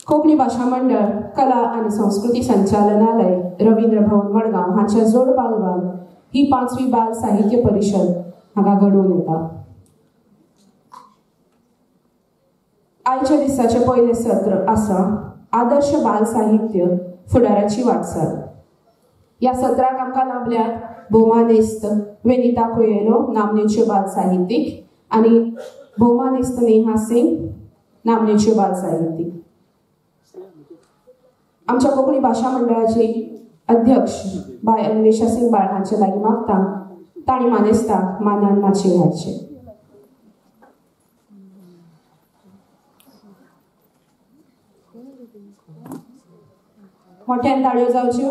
कोंकणी भाषा मंडळ कला आणि संस्कृती संचालनालय रवींद्र भवन मडगांव हांच्या जोड पालवान ही 5वी बाल साहित्य परिषद हांगा घडोवन येता। आयच्या दिसाचे पहिले सत्र आसा आदर्श बाल साहित्य फुडाराची वाटचाल। या सत्राक आमकां लाभल्यात भौमानेस्त वेनिता कोयेलो नामनेच्यो बाल साहित्यीक आणि भौमानेस्त नेहा सिंग नामनेच्यो बाल साहित्यीक। आमच्या कोंकणी भाषा मंडळाचे अध्यक्ष बाय अन्वेषा सिंग बाळ हांचे लागीं मागता ताणी मानेस्ताक मानान माचयेर हाडचें। मोठ्यान ताळयो जावच्यो।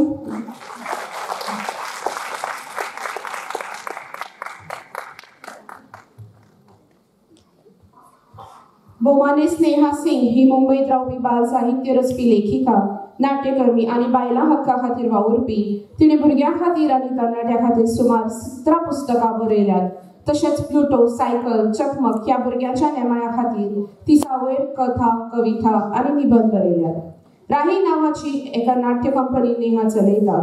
भौमानेस्त नेहा सिंग ही मुंबईत रावपी बाल साहित्य रचपी लेखिका, नाट्यकर्मी आणि बायलां हक्का खातीर वावुरपी। तिणे भुरग्यां खातीर आनी तरणाट्यां खातीर सुमार 17 पुस्तकां बरयल्यात। तशेंच प्लुटो, सायकल, चकमक ह्या भुरग्यांच्या नेमाळ्या खातीर 30 कथा, कविता आणि निबंध बरयल्यात। राही नावाची एका नाट्य कंपनी नेहा चलयता,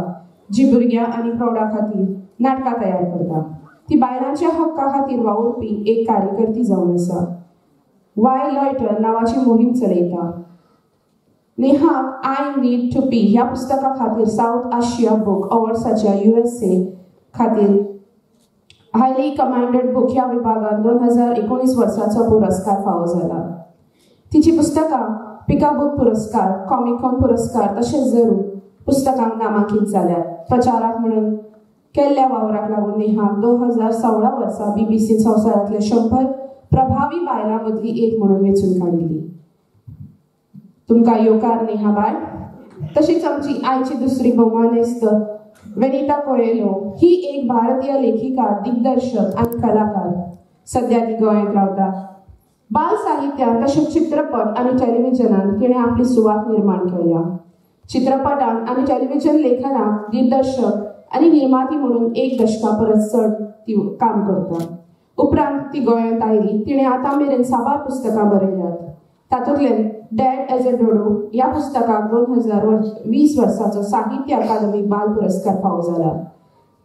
जी भुरग्यां आणि प्रौढां खातीर नाटकां तयार करता। ती बायलांच्या हक्का खातीर वावुरपी एक कार्यकर्ती जावन आसा। वाय लॉयटर नावाची मोहीम चलयता। नेहाक आय नीड टू पी ह्या पुस्तका खातीर साउथ आशिया बुक अवॉर्ड्साच्या USA खातीर हायली कमांडेड बुक ह्या विभागात 2019 वर्साचो पुरस्कार फावो जाला। तिची पुस्तकां पिका बुक पुरस्कार, कॉमिकॉन पुरस्कार तशेंच जरूर पुस्तकांक नामांकीत जाल्यात। प्रचारक म्हणून केल्ल्या वावराक लागून नेहाक 2016 वर्सा BBC संवसारांतले 100 प्रभावी बायलां मदली एक म्हणून वेंचून काडिल्ली। तुमकां येवकार नेहा बाय। तशीच आमची आयची दुसरी भौमानेस्त वेनिता कोयेलो ही एक भारतीय लेखिका, दिग्दर्शक आणि कलाकार। सध्या ती गोंयांत रावता। बाल साहित्यात तशेंच चित्रपट आणि टेलिव्हिजनात तिणे आपली सुवात निर्माण केल्या। चित्रपटांत आणि टेलिव्हिजन लेखनात दिग्दर्शक आणि निर्माती म्हणून 1 दशका परस चड ती काम करता। उपरांत ती गोंयांत आयली। तिणे आतां मेरेन 6 पुस्तकां बरयल्यात। तातूंतल्यान डॅड एज अ डोडो ह्या पुस्तकाक 2020 वर्साचो साहित्य अकादमी बाल पुरस्कार फावो जाला।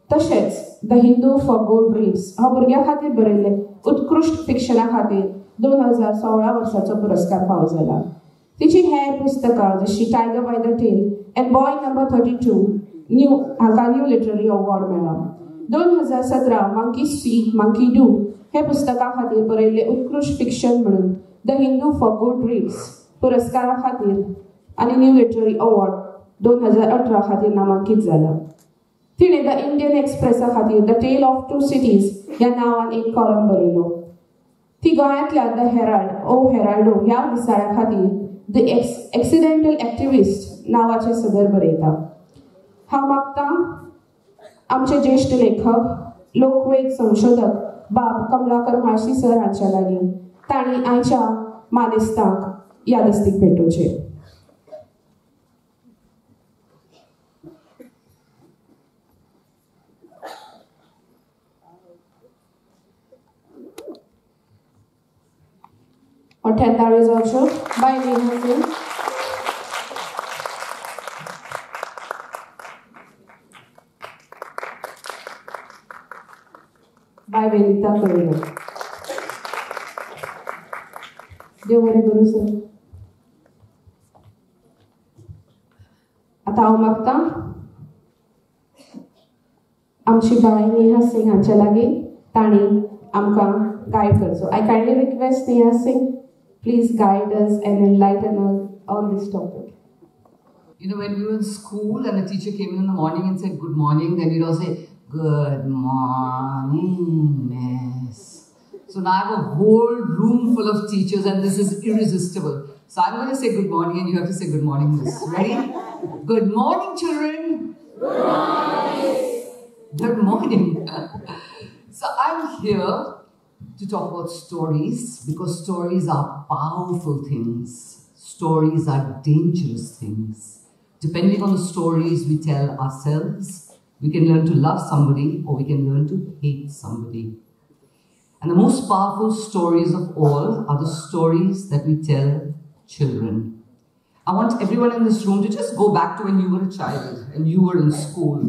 तशेंच the Hindu for good reads हो भुरग्यां खातीर बरयल्ले उत्कृश्ट फिक्शना खातीर 2016 वर्साचो पुरस्कार फावो जाला। तिची हेर पुस्तकां जशी tiger by the tail and boy number 32 हाका न्यू लिटररी अवॉर्ड मेळ्ळा। 2017 मंकी सी मंकी डू हे पुस्तका खातीर बरयल्ले उत्कृश्ट फिक्शन म्हणून the Hindu for good reads पुरस्कारा खातीर आणि न्यू लिटररी अवॉर्ड 2018 खातीर नामांकीत जाला। तिणे द इंडियन एक्सप्रेसा खातीर द टेल ऑफ 2 सिटीज ह्या नावान एक कॉलम बरयलो। ती गोंयांतल्या द हेराल्ड ओ हेराल्डो ह्या दिसाळ्या खातीर द एक्सिडेंटल एक्टिविस्ट नावाचे सदर बरयता। हांव मागतां आमचे ज्येष्ठ लेखक, लोकवेद संशोधक बाब कमलाकर म्हाळशी सर हांच्या लागीं तांणी आयच्या मानेस्तांक यादस्तीक भेटोवचें। मोठ्यान ताळयो जावच्यो। बाय नेहा सिंग। बाय वेनिता कोयेलो। देव बरें करूं सर। आतां हांव मागतां आमची बाय नेहा सिंग हांच्या लागीं तांणी आमकां गायड करचो। I kindly request Neha Singh, please guide us and enlighten us on this topic. You know, when we were in school and the teacher came in the morning and said good morning, then we'd all say, good morning, miss. So now I have a whole room full of teachers and this is irresistible. So I'm going to say good morning and you have to say good morning, miss. Ready? Good morning, children. Good morning. Good morning. So I'm here to talk about stories because stories are powerful things. Stories are dangerous things. Depending on the stories we tell ourselves, we can learn to love somebody or we can learn to hate somebody. And the most powerful stories of all are the stories that we tell children. I want everyone in this room to just go back to when you were a child and you were in school.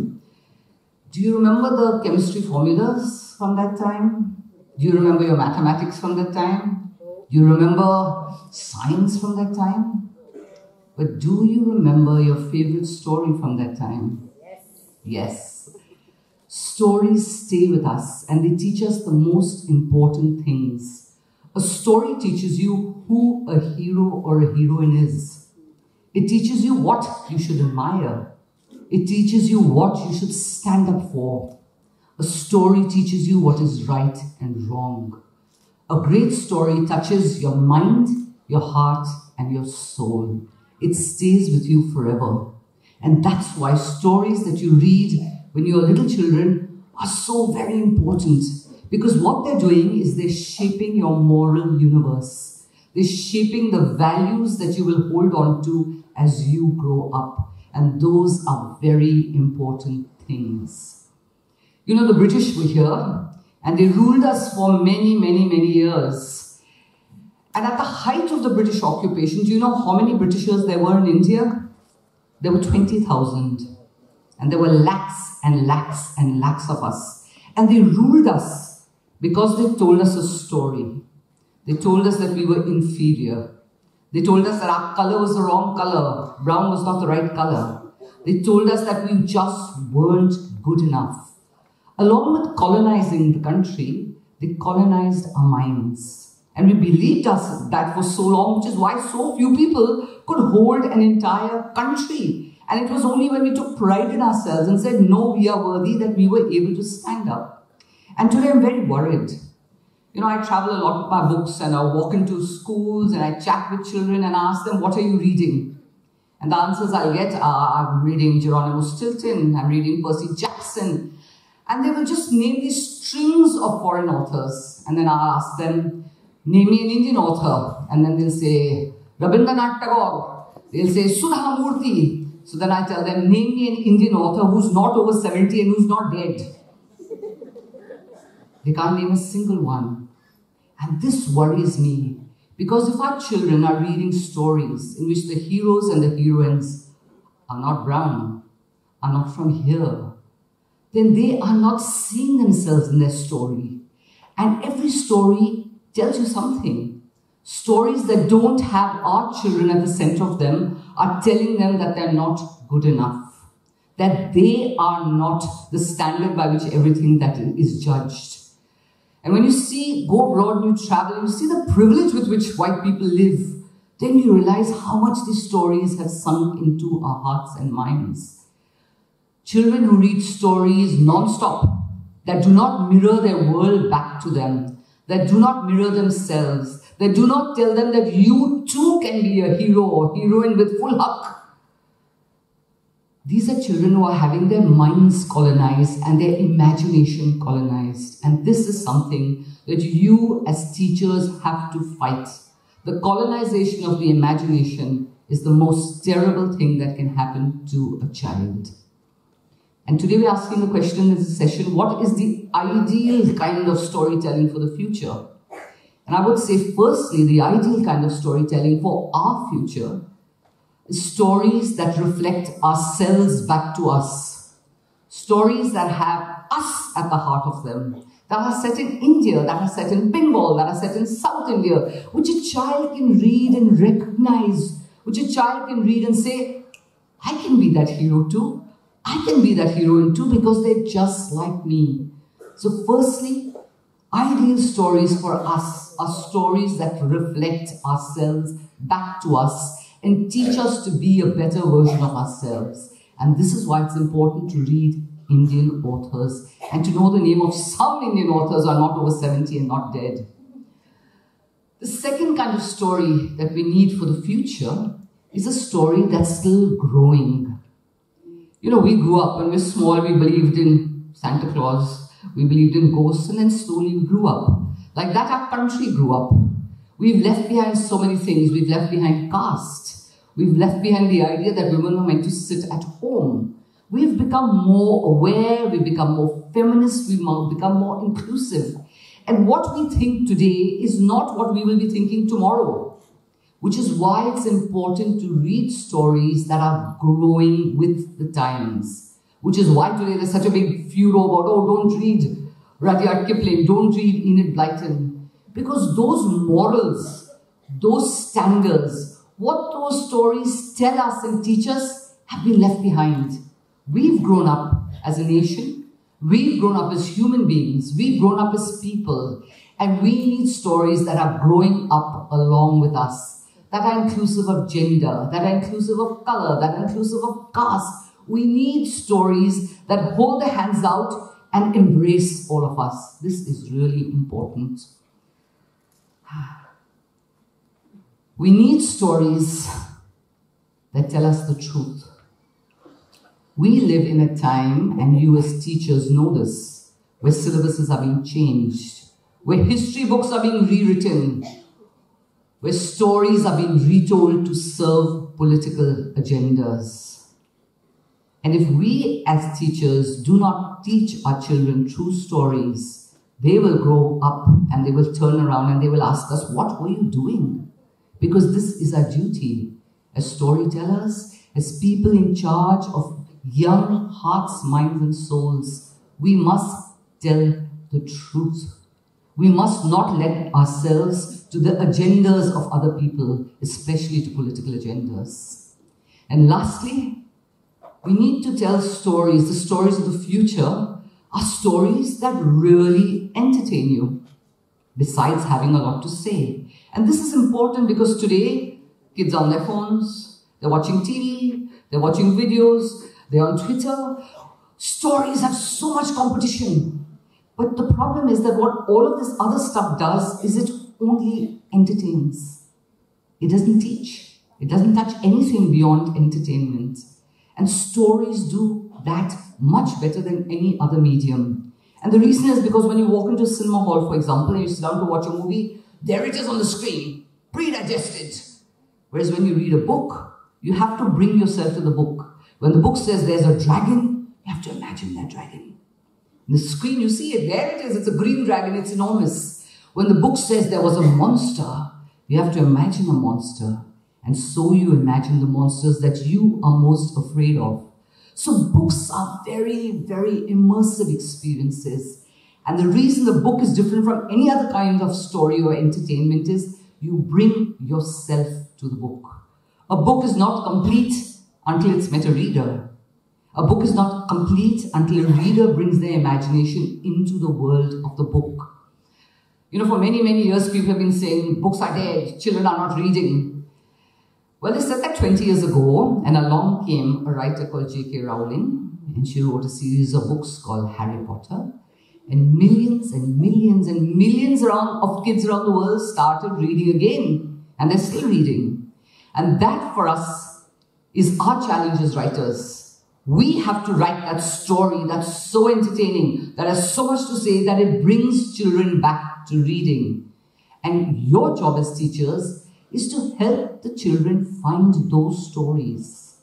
Do you remember the chemistry formulas from that time? Do you remember your mathematics from that time? Do you remember science from that time? But do you remember your favorite story from that time? Yes. Stories stay with us and they teach us the most important things. A story teaches you who a hero or a heroine is. It teaches you what you should admire. It teaches you what you should stand up for. A story teaches you what is right and wrong. A great story touches your mind, your heart, and your soul. It stays with you forever. And that's why stories that you read when you are little children are so very important. Because what they're doing is they're shaping your moral universe. They're shaping the values that you will hold on to as you grow up. And those are very important things. You know, the British were here and they ruled us for many, many, many years. And at the height of the British occupation, do you know how many Britishers there were in India? There were 20,000. And there were lakhs and lakhs and lakhs of us. And they ruled us because they told us a story. They told us that we were inferior. They told us that our color was the wrong color. Brown was not the right color. They told us that we just weren't good enough. Along with colonizing the country, they colonized our minds. And we believed us that for so long, which is why so few people could hold an entire country. And it was only when we took pride in ourselves and said, no, we are worthy, that we were able to stand up. And today I'm very worried. You know, I travel a lot with my books and I walk into schools and I chat with children and ask them, what are you reading? And the answers I get are, I'm reading Geronimo Stilton, I'm reading Percy Jackson. And they will just name these strings of foreign authors. And then I'll ask them, name me an Indian author. And then they'll say, Rabindranath Tagore. They'll say, Sudha Murthy. So then I tell them, name me an Indian author who's not over 70 and who's not dead. They can't name a single one. And this worries me. Because if our children are reading stories in which the heroes and the heroines are not brown, are not from here, then they are not seeing themselves in their story. And every story tells you something. Stories that don't have our children at the center of them are telling them that they're not good enough. That they are not the standard by which everything that is judged. And when you go abroad and you travel, and you see the privilege with which white people live, then you realize how much these stories have sunk into our hearts and minds. Children who read stories non-stop, that do not mirror their world back to them, that do not mirror themselves, that do not tell them that you too can be a hero or heroine with full haq. These are children who are having their minds colonized and their imagination colonized. And this is something that you as teachers have to fight. The colonization of the imagination is the most terrible thing that can happen to a child. And today we're asking the question in this session, what is the ideal kind of storytelling for the future? And I would say, firstly, the ideal kind of storytelling for our future is stories that reflect ourselves back to us. Stories that have us at the heart of them. That are set in India, that are set in Bengal, that are set in South India, which a child can read and recognize, which a child can read and say, I can be that hero too. I can be that heroine too because they're just like me. So firstly, ideal stories for us are stories that reflect ourselves back to us and teach us to be a better version of ourselves. And this is why it's important to read Indian authors and to know the name of some Indian authors who are not over 70 and not dead. The second kind of story that we need for the future is a story that's still growing. You know, we grew up when we were small, we believed in Santa Claus, we believed in ghosts, and then slowly we grew up. Like that, our country grew up. We've left behind so many things. We've left behind caste. We've left behind the idea that women were meant to sit at home. We've become more aware, we've become more feminist, we've become more inclusive. And what we think today is not what we will be thinking tomorrow. which is why it's important to read stories that are growing with the times. Which is why today there's such a big furor about, oh, don't read Rudyard Kipling, don't read Enid Blyton. Because those morals, those standards, what those stories tell us and teach us have been left behind. We've grown up as a nation, we've grown up as human beings, we've grown up as people, and we need stories that are growing up along with us, that are inclusive of gender, that are inclusive of color, that are inclusive of caste. We need stories that hold their hands out and embrace all of us. This is really important. We need stories that tell us the truth. We live in a time, and you as teachers know this, where syllabuses are being changed, where history books are being rewritten, where stories are being retold to serve political agendas. And if we as teachers do not teach our children true stories, they will grow up and they will turn around and they will ask us, what were you doing? Because this is our duty as storytellers, as people in charge of young hearts, minds and souls. We must tell the truth. We must not let ourselves to the agendas of other people, especially to political agendas. And lastly, we need to tell stories. The stories of the future are stories that really entertain you, besides having a lot to say. And this is important because today, kids are on their phones, they're watching TV, they're watching videos, they're on Twitter. Stories have so much competition. But the problem is that what all of this other stuff does is it only entertains. It doesn't teach. It doesn't touch anything beyond entertainment. And stories do that much better than any other medium. And the reason is because when you walk into a cinema hall, for example, and you sit down to watch a movie, there it is on the screen, pre-digested. Whereas when you read a book, you have to bring yourself to the book. When the book says there's a dragon, you have to imagine that dragon. On the screen, you see it, there it is, it's a green dragon, it's enormous. When the book says there was a monster, you have to imagine a monster. And so you imagine the monsters that you are most afraid of. So books are very, very immersive experiences. And the reason the book is different from any other kind of story or entertainment is you bring yourself to the book. A book is not complete until it's met a reader. A book is not complete until a reader brings their imagination into the world of the book. You know, for many, many years, people have been saying books are dead, children are not reading. Well, they said that 20 years ago, and along came a writer called J.K. Rowling, and she wrote a series of books called Harry Potter, and millions and millions and millions of kids around the world started reading again, and they're still reading. And that, for us, is our challenge as writers. We have to write that story that's so entertaining, that has so much to say, that it brings children back to reading. And your job as teachers is to help the children find those stories.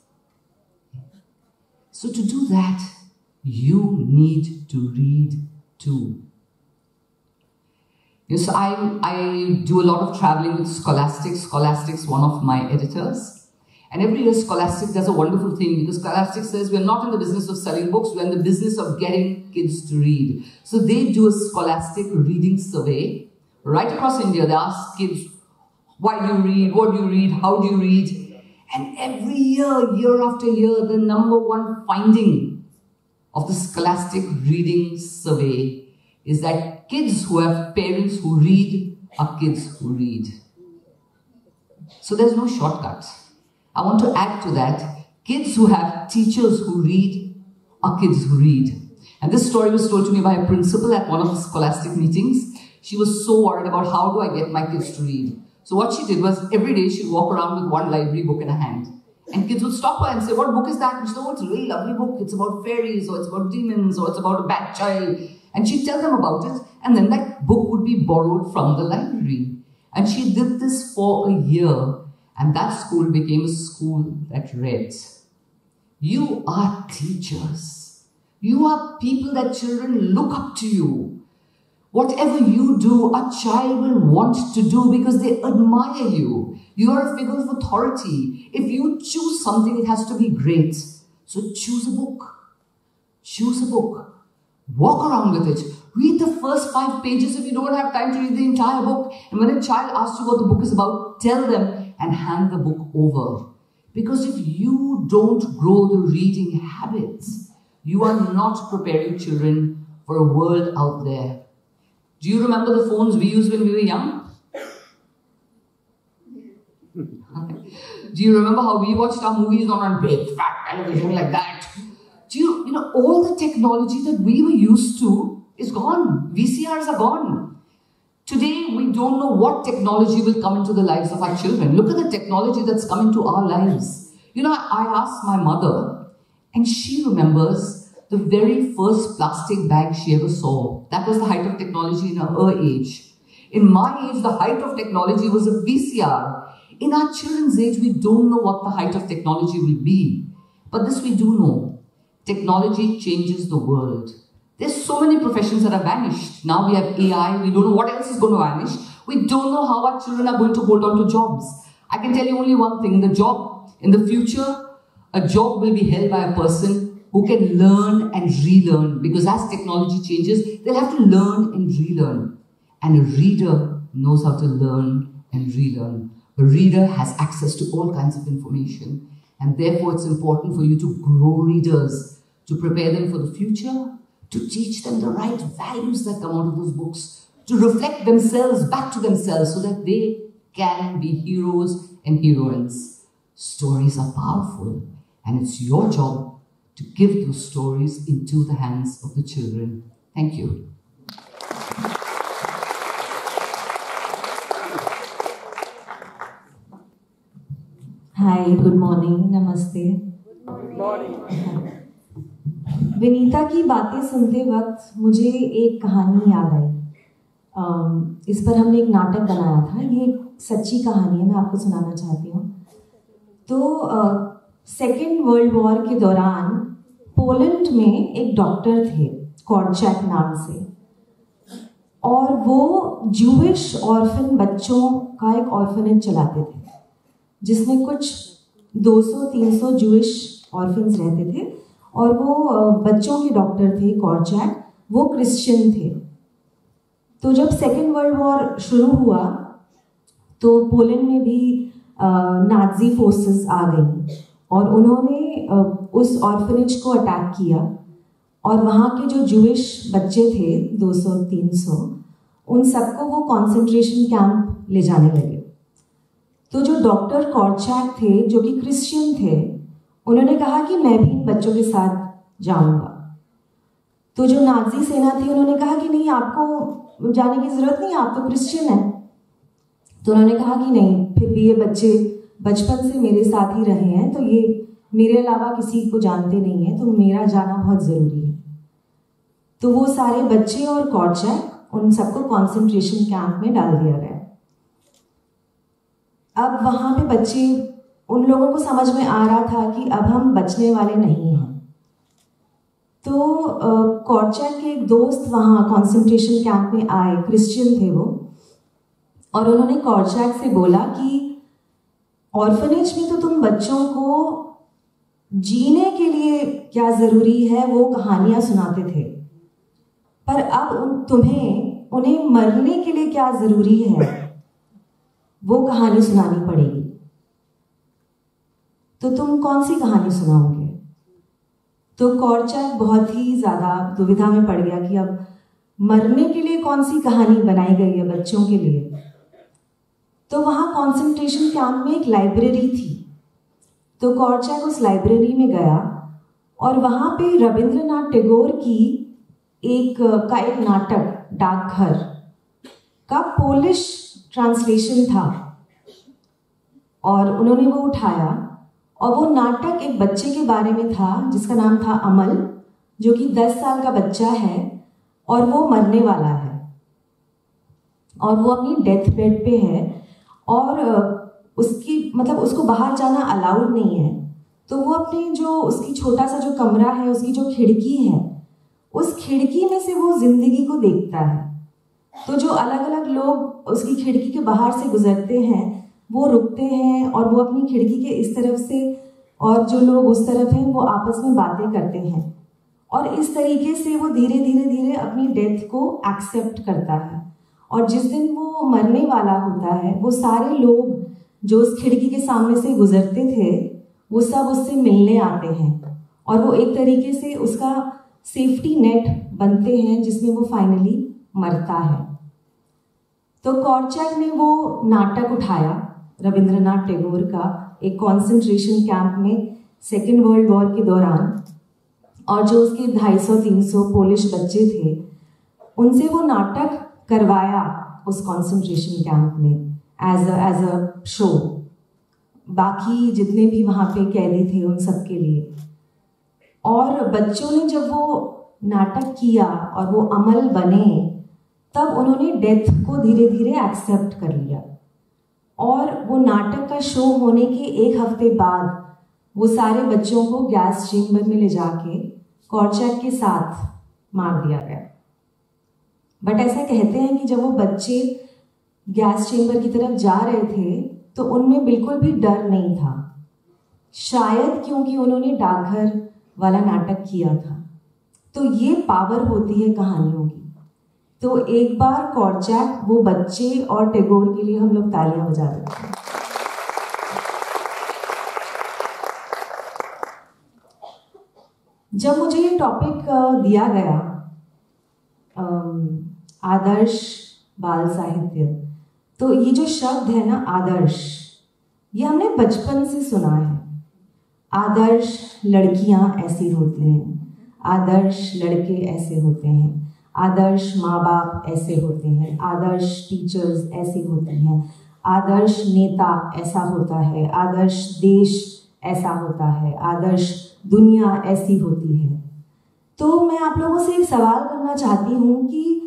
So to do that, you need to read too. Yes, I do a lot of traveling with Scholastic. Scholastic's one of my editors. And every year Scholastic does a wonderful thing, because Scholastic says we're not in the business of selling books, we're in the business of getting kids to read. So they do a Scholastic reading survey right across India. They ask kids, why do you read? What do you read? How do you read? And every year, year after year, the number one finding of the Scholastic reading survey is that kids who have parents who read are kids who read. So there's no shortcut. I want to add to that, kids who have teachers who read are kids who read. And this story was told to me by a principal at one of the Scholastic meetings. She was so worried about how do I get my kids to read. So what she did was every day she'd walk around with one library book in her hand. And kids would stop her and say, what book is that? And she'd say, oh, it's a really lovely book. It's about fairies, or it's about demons, or it's about a bad child. And she'd tell them about it. And then that book would be borrowed from the library. And she did this for a year. And that school became a school that read. You are teachers. You are people that children look up to you. Whatever you do, a child will want to do because they admire you. You are a figure of authority. If you choose something, it has to be great. So choose a book. Choose a book. Walk around with it. Read the first 5 pages if you don't have time to read the entire book. And when a child asks you what the book is about, tell them and hand the book over. Because if you don't grow the reading habits, you are not preparing children for a world out there. Do you remember the phones we used when we were young? Do you remember how we watched our movies on a big fat television like that? Do you know, all the technology that we were used to is gone. VCRs are gone. Today, we don't know what technology will come into the lives of our children. Look at the technology that's come into our lives. You know, I asked my mother, and she remembers the very first plastic bag she ever saw. That was the height of technology in her age. In my age, the height of technology was a VCR. In our children's age, we don't know what the height of technology will be. But this we do know. Technology changes the world. There's so many professions that have vanished. Now we have AI. We don't know what else is going to vanish. We don't know how our children are going to hold on to jobs. I can tell you only one thing. In the future, a job will be held by a person who can learn and relearn, because as technology changes, they'll have to learn and relearn. And a reader knows how to learn and relearn. A reader has access to all kinds of information, and therefore it's important for you to grow readers, to prepare them for the future, to teach them the right values that come out of those books, to reflect themselves back to themselves so that they can be heroes and heroines. Stories are powerful, and it's your job to give those stories into the hands of the children. Thank you. Hi, good morning, namaste. Good morning. Vinita की बातें सुनते वक्त मुझे एक कहानी याद आई। इस पर हमने एक नाटक बनाया था। ये एक सच्ची कहानी है, मैं आपको सुनाना चाहती हूँ। तो सेकेंड वर्ल्ड वॉर के दौरान पोलैंड में एक डॉक्टर थे कॉर्चैक नाम से, और वो जूविश ऑर्फन बच्चों का एक ऑर्फनेज चलाते थे, जिसमें कुछ 200-300 जूविश ऑर्फन्स रहते थे, और वो बच्चों के डॉक्टर थे कॉर्चैक, वो क्रिश्चियन थे। तो जब सेकेंड वर्ल्ड वॉर शुरू हुआ तो पोलैंड में भी नाजी फोर्सेस आ गई, और उन्होंने उस ऑर्फनेज को अटैक किया, और वहाँ के जो जूविश बच्चे थे 200-300, उन सबको वो कॉन्सेंट्रेशन कैंप ले जाने लगे। तो जो डॉक्टर कॉर्चैक थे, जो कि क्रिश्चियन थे, उन्होंने कहा कि मैं भी इन बच्चों के साथ जाऊंगा। तो जो नाजी सेना थी, उन्होंने कहा कि नहीं, आपको जाने की ज़रूरत नहीं, आप तो क्रिश्चियन हैं। तो उन्होंने कहा कि नहीं, फिर भी ये बच्चे बचपन से मेरे साथ ही रहे हैं, तो ये मेरे अलावा किसी को जानते नहीं हैं, तो मेरा जाना बहुत ज़रूरी है। तो वो सारे बच्चे और कॉर्चैक, उन सबको कॉन्सेंट्रेशन कैंप में डाल दिया गया। अब वहाँ पे बच्चे, उन लोगों को समझ में आ रहा था कि अब हम बचने वाले नहीं हैं। तो कॉर्चैक के एक दोस्त वहाँ कॉन्सेंट्रेशन कैंप में आए, क्रिश्चियन थे वो, और उन्होंने कॉर्चैक से बोला कि ऑर्फनेज में तो तुम बच्चों को जीने के लिए क्या ज़रूरी है वो कहानियाँ सुनाते थे, पर अब तुम्हें उन्हें मरने के लिए क्या ज़रूरी है वो कहानी सुनानी पड़ेगी। तो तुम कौन सी कहानी सुनाओगे? तो कॉर्चैक बहुत ही ज़्यादा दुविधा में पड़ गया कि अब मरने के लिए कौन सी कहानी बनाई गई है बच्चों के लिए। तो वहाँ कॉन्सेंट्रेशन कैंप में एक लाइब्रेरी थी, तो कॉर्चैक उस लाइब्रेरी में गया, और वहाँ पे रविंद्रनाथ टैगोर की एक नाटक डाकघर का पोलिश ट्रांसलेशन था, और उन्होंने वो उठाया, और वो नाटक एक बच्चे के बारे में था जिसका नाम था अमल, जो कि 10 साल का बच्चा है, और वो मरने वाला है, और वो अपनी डेथ बेड पे है, और उसको बाहर जाना अलाउड नहीं है। तो वो अपने जो उसकी छोटा सा जो कमरा है, उसकी जो खिड़की है, उस खिड़की में से वो जिंदगी को देखता है, तो जो अलग अलग लोग उसकी खिड़की के बाहर से गुजरते हैं वो रुकते हैं और वो अपनी खिड़की के इस तरफ से और जो लोग उस तरफ हैं वो आपस में बातें करते हैं, और इस तरीके से वो धीरे धीरे धीरे अपनी डेथ को एक्सेप्ट करता है। और जिस दिन वो मरने वाला होता है वो सारे लोग जो उस खिड़की के सामने से गुजरते थे वो सब उससे मिलने आते हैं और वो एक तरीके से उसका सेफ्टी नेट बनते हैं जिसमें वो फाइनली मरता है। तो कॉर्चैक ने वो नाटक उठाया रविंद्रनाथ टैगोर का एक कॉन्सेंट्रेशन कैंप में सेकेंड वर्ल्ड वॉर के दौरान, और जो उसके 250-300 पोलिश बच्चे थे उनसे वो नाटक करवाया उस कॉन्सेंट्रेशन कैंप में एज अ शो, बाकी जितने भी वहाँ पे कैदी थे उन सब के लिए। और बच्चों ने जब वो नाटक किया और वो अमल बने तब उन्होंने डेथ को धीरे धीरे एक्सेप्ट कर लिया। और वो नाटक का शो होने के 1 हफ्ते बाद वो सारे बच्चों को गैस चेम्बर में ले जाके कॉर्चैक के साथ मार दिया गया। बट ऐसा कहते हैं कि जब वो बच्चे गैस चेम्बर की तरफ जा रहे थे तो उनमें बिल्कुल भी डर नहीं था, शायद क्योंकि उन्होंने डाकघर वाला नाटक किया था। तो ये पावर होती है कहानियों की। तो एक बार कॉर्चैक, वो बच्चे और टैगोर के लिए हम लोग तालियां बजा देते हैं। जब मुझे ये टॉपिक दिया गया आदर्श बाल साहित्य, तो ये जो शब्द है ना आदर्श, ये हमने बचपन से सुना है। आदर्श लड़कियां ऐसी होती हैं, आदर्श लड़के ऐसे होते हैं, आदर्श माँ बाप ऐसे होते हैं, आदर्श टीचर्स ऐसे होते हैं, आदर्श नेता ऐसा होता है, आदर्श देश ऐसा होता है, आदर्श दुनिया ऐसी होती है। तो मैं आप लोगों से एक सवाल करना चाहती हूँ कि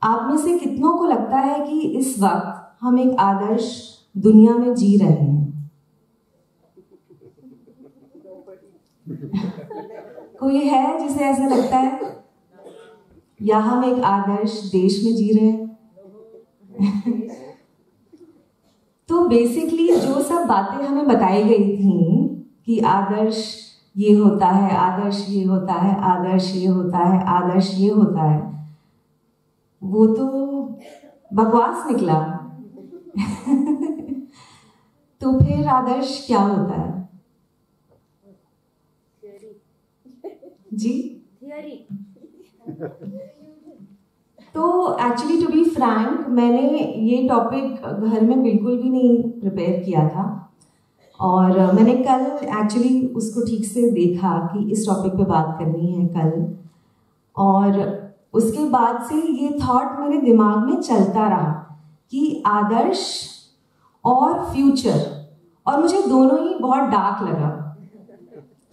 आप में से कितनों को लगता है कि इस वक्त हम एक आदर्श दुनिया में जी रहे हैं? कोई है जिसे ऐसा लगता है, या हम एक आदर्श देश में जी रहे हैं? तो बेसिकली जो सब बातें हमें बताई गई थी कि आदर्श ये होता है, आदर्श ये होता है, आदर्श ये होता है, आदर्श ये होता है, वो तो बकवास निकला। तो फिर आदर्श क्या होता है जी? थियरी। तो एक्चुअली टू बी फ्रैंक, मैंने ये टॉपिक घर में बिल्कुल भी नहीं प्रिपेयर किया था, और मैंने कल एक्चुअली उसको ठीक से देखा कि इस टॉपिक पे बात करनी है कल, और उसके बाद से ये थॉट मेरे दिमाग में चलता रहा कि आदर्श और फ्यूचर, और मुझे दोनों ही बहुत डार्क लगा,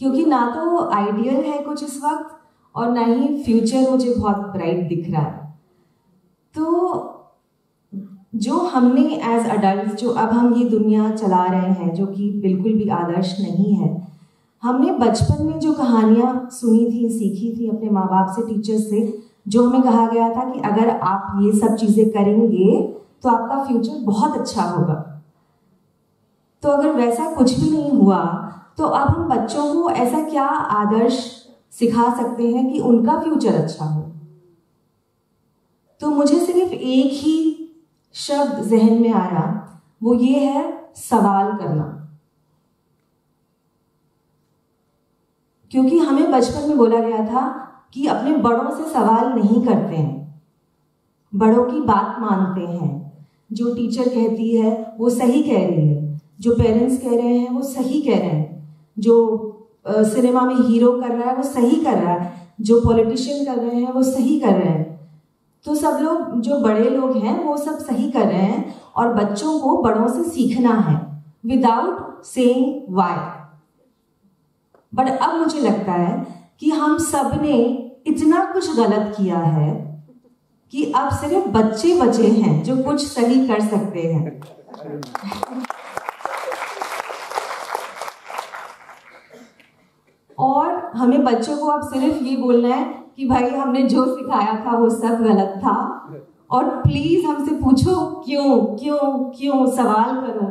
क्योंकि ना तो आइडियल है कुछ इस वक्त और ना ही फ्यूचर मुझे बहुत ब्राइट दिख रहा है। तो जो हमने एज अडल्ट, जो अब हम ये दुनिया चला रहे हैं जो कि बिल्कुल भी आदर्श नहीं है, हमने बचपन में जो कहानियाँ सुनी थी, सीखी थी अपने माँ बाप से, टीचर्स से, जो हमें कहा गया था कि अगर आप ये सब चीज़ें करेंगे तो आपका फ्यूचर बहुत अच्छा होगा। तो अगर वैसा कुछ भी नहीं हुआ तो अब हम बच्चों को ऐसा क्या आदर्श सिखा सकते हैं कि उनका फ्यूचर अच्छा हो? तो मुझे सिर्फ एक ही शब्द जहन में आया, वो ये है सवाल करना। क्योंकि हमें बचपन में बोला गया था कि अपने बड़ों से सवाल नहीं करते हैं, बड़ों की बात मानते हैं, जो टीचर कहती है वो सही कह रही है, जो पेरेंट्स कह रहे हैं वो सही कह रहे हैं, जो सिनेमा में हीरो कर रहा है वो सही कर रहा है, जो पॉलिटिशियन कर रहे हैं वो सही कर रहे हैं। तो सब लोग, जो बड़े लोग हैं वो सब सही कर रहे हैं, और बच्चों को बड़ों से सीखना है विदाउट सेइंग व्हाई। बट अब मुझे लगता है कि हम सब ने इतना कुछ गलत किया है कि अब सिर्फ बच्चे बचे हैं जो कुछ सही कर सकते हैं। और हमें बच्चों को अब सिर्फ ये बोलना है कि भाई हमने जो सिखाया था वो सब गलत था, और प्लीज हमसे पूछो क्यों क्यों क्यों, सवाल करो,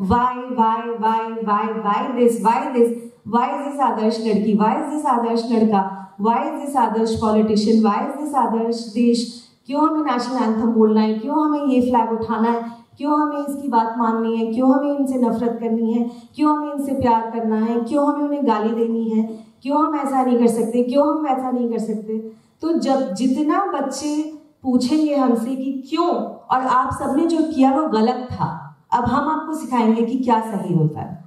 why why why why why this, why is this आदर्श लड़की, वाई इज दिस आदर्श लड़का, वाई इज दिस आदर्श पॉलिटिशियन, वाई इज दिस आदर्श देश, क्यों हमें नेशनल एंथम बोलना है, क्यों हमें ये फ्लैग उठाना है, क्यों हमें इसकी बात माननी है, क्यों हमें इनसे नफरत करनी है, क्यों हमें इनसे प्यार करना है, क्यों हमें उन्हें गाली देनी है, क्यों हम ऐसा नहीं कर सकते, क्यों हम वैसा नहीं कर सकते। तो जब जितना बच्चे पूछेंगे हमसे कि क्यों, और आप सबने जो किया वो गलत था, अब हम आपको सिखाएंगे कि क्या सही होता है,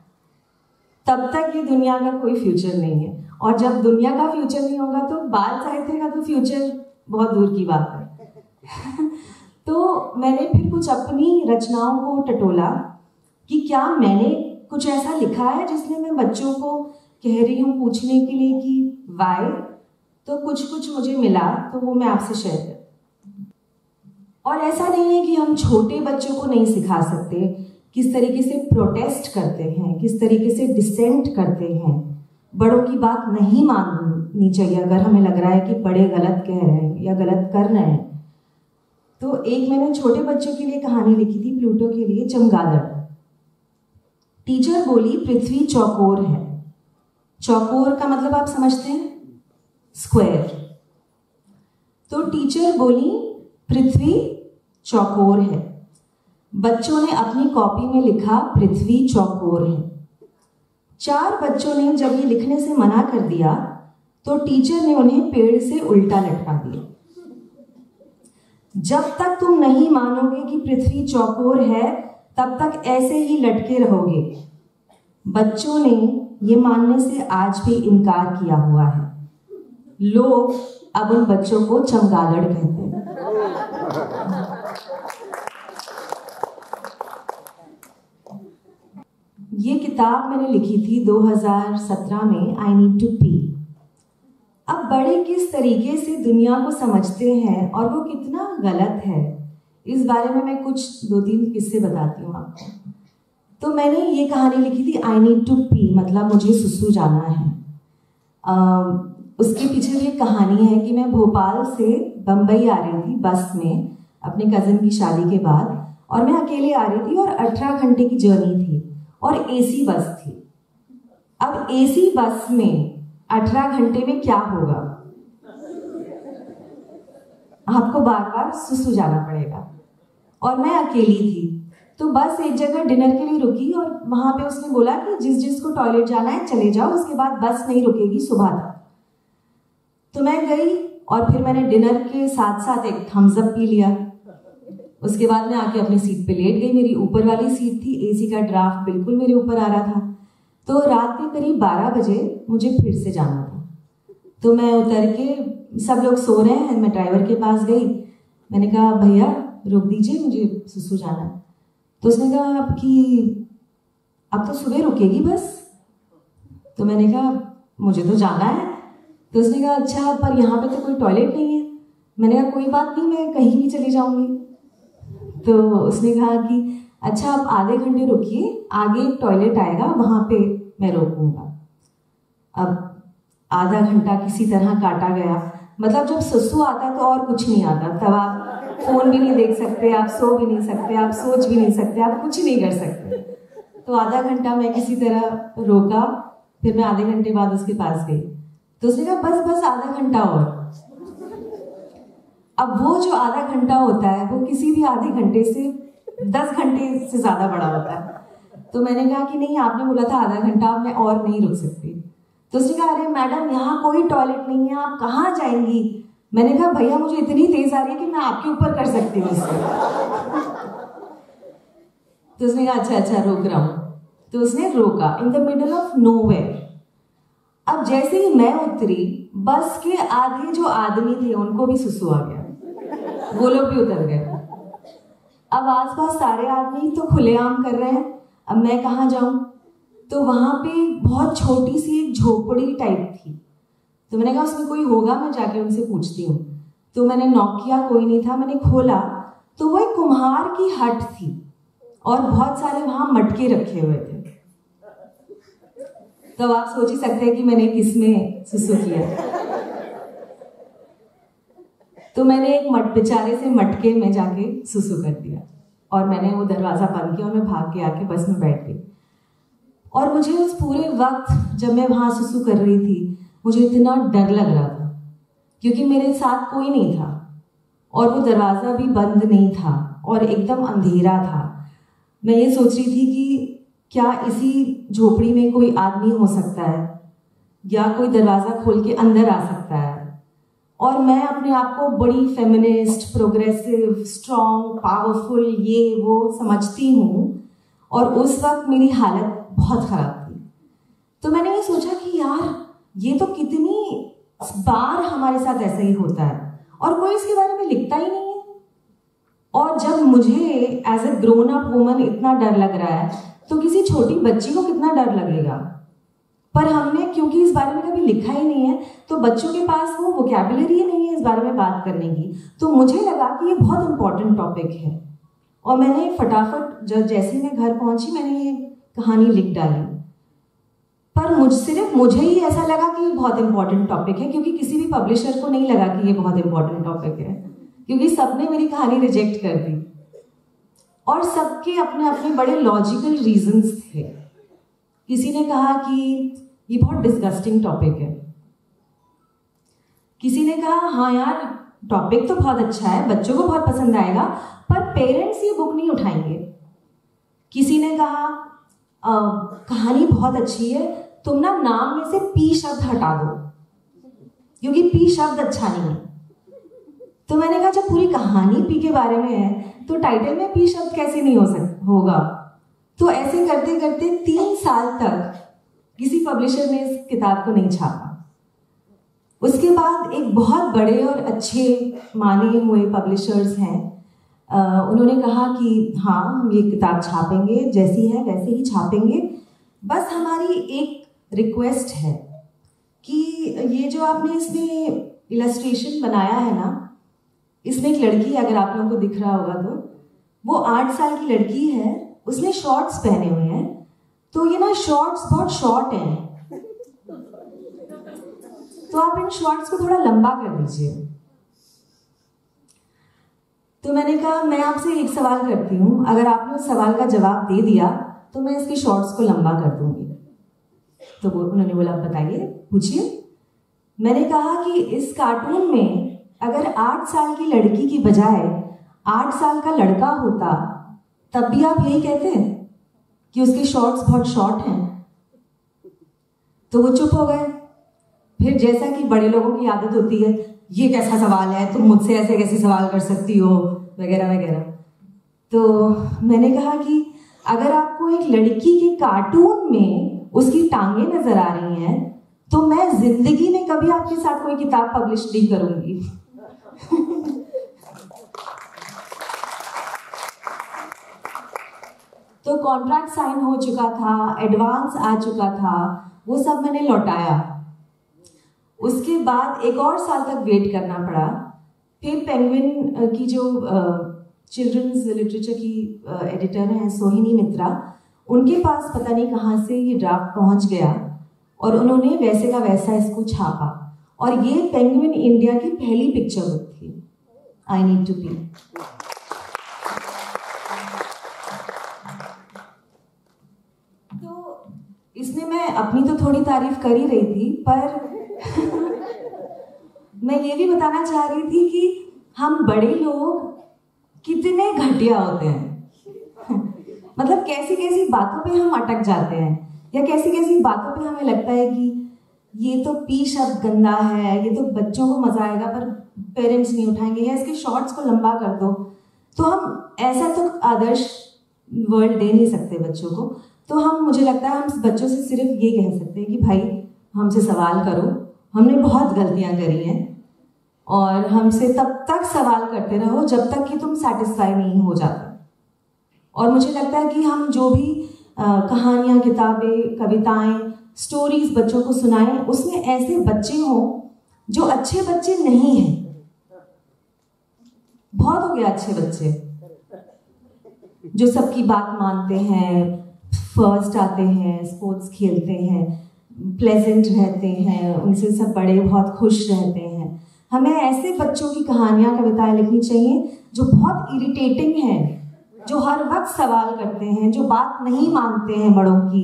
तब तक ये दुनिया का कोई फ्यूचर नहीं है। और जब दुनिया का फ्यूचर नहीं होगा तो बाल साहित्य का तो फ्यूचर बहुत दूर की बात है। तो मैंने फिर कुछ अपनी रचनाओं को टटोला कि क्या मैंने कुछ ऐसा लिखा है जिसमें मैं बच्चों को कह रही हूँ पूछने के लिए कि वाई, तो कुछ मुझे मिला, तो वो मैं आपसे शेयर कर। और ऐसा नहीं है कि हम छोटे बच्चों को नहीं सिखा सकते किस तरीके से प्रोटेस्ट करते हैं, किस तरीके से डिसेंट करते हैं। बड़ों की बात नहीं माननी चाहिए अगर हमें लग रहा है कि बड़े गलत कह रहे हैं या गलत कर रहे हैं। तो एक मैंने छोटे बच्चों के लिए कहानी लिखी थी, प्लूटो के लिए, चमगादड़। टीचर बोली पृथ्वी चौकोर है। चौकोर का मतलब आप समझते हैं, स्क्वायर। तो टीचर बोली पृथ्वी चौकोर है। बच्चों ने अपनी कॉपी में लिखा पृथ्वी चौकोर है। 4 बच्चों ने जब ये लिखने से मना कर दिया तो टीचर ने उन्हें पेड़ से उल्टा लटका दिया। जब तक तुम नहीं मानोगे कि पृथ्वी चौकोर है तब तक ऐसे ही लटके रहोगे। बच्चों ने ये मानने से आज भी इनकार किया हुआ है। लोग अब उन बच्चों को चमगादड़ कहते हैं। ये किताब मैंने लिखी थी 2017 में, आई नीड टू पी। अब बड़े किस तरीके से दुनिया को समझते हैं और वो कितना गलत है, इस बारे में मैं कुछ 2-3 किस्से बताती हूँ आपको। तो मैंने ये कहानी लिखी थी आई नीड टू पी, मतलब मुझे सुसु जाना है। उसके पीछे भी एक कहानी है कि मैं भोपाल से बम्बई आ रही थी बस में अपने कज़न की शादी के बाद, और मैं अकेले आ रही थी और 18 घंटे की जर्नी थी और एसी बस थी। अब एसी बस में 18 घंटे में क्या होगा, आपको बार बार सुसु जाना पड़ेगा। और मैं अकेली थी, तो बस एक जगह डिनर के लिए रुकी और वहां पे उसने बोला कि जिस जिसको टॉयलेट जाना है चले जाओ, उसके बाद बस नहीं रुकेगी सुबह तक। तो मैं गई और फिर मैंने डिनर के साथ साथ एक थम्स अप पी लिया। उसके बाद मैं आके अपनी सीट पे लेट गई। मेरी ऊपर वाली सीट थी, एसी का ड्राफ्ट बिल्कुल मेरे ऊपर आ रहा था। तो रात के करीब 12 बजे मुझे फिर से जाना था। तो मैं उतर के, सब लोग सो रहे हैं, मैं ड्राइवर के पास गई। मैंने कहा भैया रोक दीजिए, मुझे सुसु जाना है। तो उसने कहा अब तो सुबह रुकेगी बस। तो मैंने कहा मुझे तो जाना है। तो उसने कहा अच्छा, पर यहाँ पे तो कोई टॉयलेट नहीं है। मैंने कहा कोई बात नहीं, मैं कहीं भी चली जाऊंगी। तो उसने कहा कि अच्छा आप आधे घंटे रुकिए, आगे एक टॉयलेट आएगा, वहां पे मैं रोकूंगा। अब आधा घंटा किसी तरह काटा गया। मतलब जब सुसु आता तो और कुछ नहीं आता, तब आप फोन भी नहीं देख सकते, आप सो भी नहीं सकते, आप सोच भी नहीं सकते, आप कुछ नहीं कर सकते। तो आधा घंटा मैं किसी तरह रोका, फिर मैं आधे घंटे बाद उसके पास गई। तो उसने कहा बस आधा घंटा और। अब वो जो आधा घंटा होता है वो किसी भी आधे घंटे से 10 घंटे से ज्यादा बड़ा होता है। तो मैंने कहा कि नहीं, आपने बोला था आधा घंटा, अब मैं और नहीं रुक सकती। तो उसने कहा अरे मैडम यहाँ कोई टॉयलेट नहीं है, आप कहाँ जाएंगी। मैंने कहा भैया मुझे इतनी तेज आ रही है कि मैं आपके ऊपर कर सकती हूँ इसको। तो उसने कहा अच्छा रोक रहा हूँ। तो उसने रोका in the middle of nowhere. अब जैसे ही मैं उतरी, बस के आधे जो आदमी थे उनको भी सुसु आ गया, वो लोग भी उतर गए। अब आसपास सारे आदमी तो खुलेआम कर रहे हैं, अब मैं कहाँ जाऊं। तो वहां पे बहुत छोटी सी एक झोपड़ी टाइप थी। तो मैंने कहा उसमें कोई होगा, मैं जाके उनसे पूछती हूँ। तो मैंने नॉक किया, कोई नहीं था। मैंने खोला तो वो एक कुम्हार की हट थी और बहुत सारे वहां मटके रखे हुए थे। तो आप सोच ही सकते हैं कि मैंने किसमें सुसु किया। तो मैंने एक बेचारे से मटके में जाके सुसु कर दिया और मैंने वो दरवाज़ा बंद किया और मैं भाग के आके बस में बैठ गई। और मुझे उस पूरे वक्त जब मैं वहाँ सुसु कर रही थी मुझे इतना डर लग रहा था क्योंकि मेरे साथ कोई नहीं था और वो दरवाज़ा भी बंद नहीं था और एकदम अंधेरा था। मैं ये सोच रही थी कि क्या इसी झोपड़ी में कोई आदमी हो सकता है या कोई दरवाज़ा खोल के अंदर आ सकता है। और मैं अपने आप को बड़ी फेमिनिस्ट, प्रोग्रेसिव, स्ट्रॉन्ग, पावरफुल ये वो समझती हूँ और उस वक्त मेरी हालत बहुत ख़राब थी। तो मैंने ये सोचा कि यार ये तो कितनी बार हमारे साथ ऐसा ही होता है और कोई इसके बारे में लिखता ही नहीं है। और जब मुझे as a grown up woman इतना डर लग रहा है तो किसी छोटी बच्ची को कितना डर लगेगा। पर हमने क्योंकि इस बारे में कभी लिखा ही नहीं है तो बच्चों के पास वो वोकैबुलरी नहीं है इस बारे में बात करने की। तो मुझे लगा कि ये बहुत इंपॉर्टेंट टॉपिक है और मैंने फटाफट जैसे मैं घर पहुंची मैंने ये कहानी लिख डाली। पर सिर्फ मुझे ही ऐसा लगा कि ये बहुत इंपॉर्टेंट टॉपिक है क्योंकि किसी भी पब्लिशर को नहीं लगा कि ये बहुत इंपॉर्टेंट टॉपिक है क्योंकि सबने मेरी कहानी रिजेक्ट कर दी और सबके अपने अपने बड़े लॉजिकल रीजंस थे। किसी ने कहा कि ये बहुत डिस्गस्टिंग टॉपिक है, किसी ने कहा हाँ यार टॉपिक तो बहुत अच्छा है, बच्चों को बहुत पसंद आएगा पर पेरेंट्स ये बुक नहीं उठाएंगे। किसी ने कहा कहानी बहुत अच्छी है, तुम ना नाम में से पी शब्द हटा दो क्योंकि पी शब्द अच्छा नहीं है। तो मैंने कहा जब पूरी कहानी पी के बारे में है तो टाइटल में पी शब्द कैसे नहीं होगा। तो ऐसे करते करते 3 साल तक किसी पब्लिशर ने इस किताब को नहीं छापा। उसके बाद एक बहुत बड़े और अच्छे माने हुए पब्लिशर्स हैं, उन्होंने कहा कि हाँ हम ये किताब छापेंगे, जैसी है वैसे ही छापेंगे, बस हमारी एक रिक्वेस्ट है कि ये जो आपने इसमें इलस्ट्रेशन बनाया है ना, इसमें एक लड़की, अगर आप लोगों को दिख रहा होगा तो वो 8 साल की लड़की है, उसने शॉर्ट्स पहने हुए हैं। तो ये ना शॉर्ट्स बहुत शॉर्ट हैं तो आप इन शॉर्ट्स को थोड़ा लंबा कर दीजिए। तो मैंने कहा मैं आपसे एक सवाल करती हूँ, अगर आपने उस सवाल का जवाब दे दिया तो मैं इसके शॉर्ट्स को लंबा कर दूंगी। तो उन्होंने बोला बताइए, पूछिए। मैंने कहा कि इस कार्टून में अगर 8 साल की लड़की की बजाय 8 साल का लड़का होता तब भी आप यही कहते हैं कि उसके शॉर्ट्स बहुत शॉर्ट हैं। तो वो चुप हो गए। फिर जैसा कि बड़े लोगों की आदत होती है, ये कैसा सवाल है, तुम मुझसे ऐसे कैसे सवाल कर सकती हो, वगैरह वगैरह। तो मैंने कहा कि अगर आपको एक लड़की के कार्टून में उसकी टांगे नजर आ रही हैं तो मैं जिंदगी में कभी आपके साथ कोई किताब पब्लिश नहीं करूंगी। तो कॉन्ट्रैक्ट साइन हो चुका था, एडवांस आ चुका था, वो सब मैंने लौटाया। उसके बाद 1 और साल तक वेट करना पड़ा। फिर पेंगुइन की जो चिल्ड्रंस लिटरेचर की एडिटर हैं सोहिनी मित्रा, उनके पास पता नहीं कहाँ से ये ड्राफ्ट पहुँच गया और उन्होंने वैसे का वैसा इसको छापा और ये पेंगुइन इंडिया की पहली पिक्चर बुक थी, आई नीड टू बी। तो इसमें मैं अपनी तो थोड़ी तारीफ कर ही रही थी, पर मैं ये भी बताना चाह रही थी कि हम बड़े लोग कितने घटिया होते हैं। मतलब कैसी कैसी बातों पे हम अटक जाते हैं या कैसी कैसी बातों पे हमें लगता है कि ये तो पी शब्द गंदा है, ये तो बच्चों को मजा आएगा पर पेरेंट्स नहीं उठाएंगे, या इसके शॉर्ट्स को लंबा कर दो। तो हम ऐसा तो आदर्श वर्ल्ड दे नहीं सकते बच्चों को। तो हम, मुझे लगता है हम बच्चों से सिर्फ ये कह सकते हैं कि भाई हमसे सवाल करो, हमने बहुत गलतियां करी हैं और हमसे तब तक सवाल करते रहो जब तक कि तुम सेटिस्फाई नहीं हो जाते। और मुझे लगता है कि हम जो भी कहानियाँ, किताबें, कविताएं, स्टोरीज बच्चों को सुनाएं, उसमें ऐसे बच्चे हों जो अच्छे बच्चे नहीं हैं। बहुत हो गया अच्छे बच्चे जो सबकी बात मानते हैं, फर्स्ट आते हैं, स्पोर्ट्स खेलते हैं, प्लेजेंट रहते हैं, उनसे सब बड़े बहुत खुश रहते हैं। हमें ऐसे बच्चों की कहानियाँ कविताएं लिखनी चाहिए जो बहुत इरिटेटिंग हैं, जो हर वक्त सवाल करते हैं, जो बात नहीं मानते हैं बड़ों की,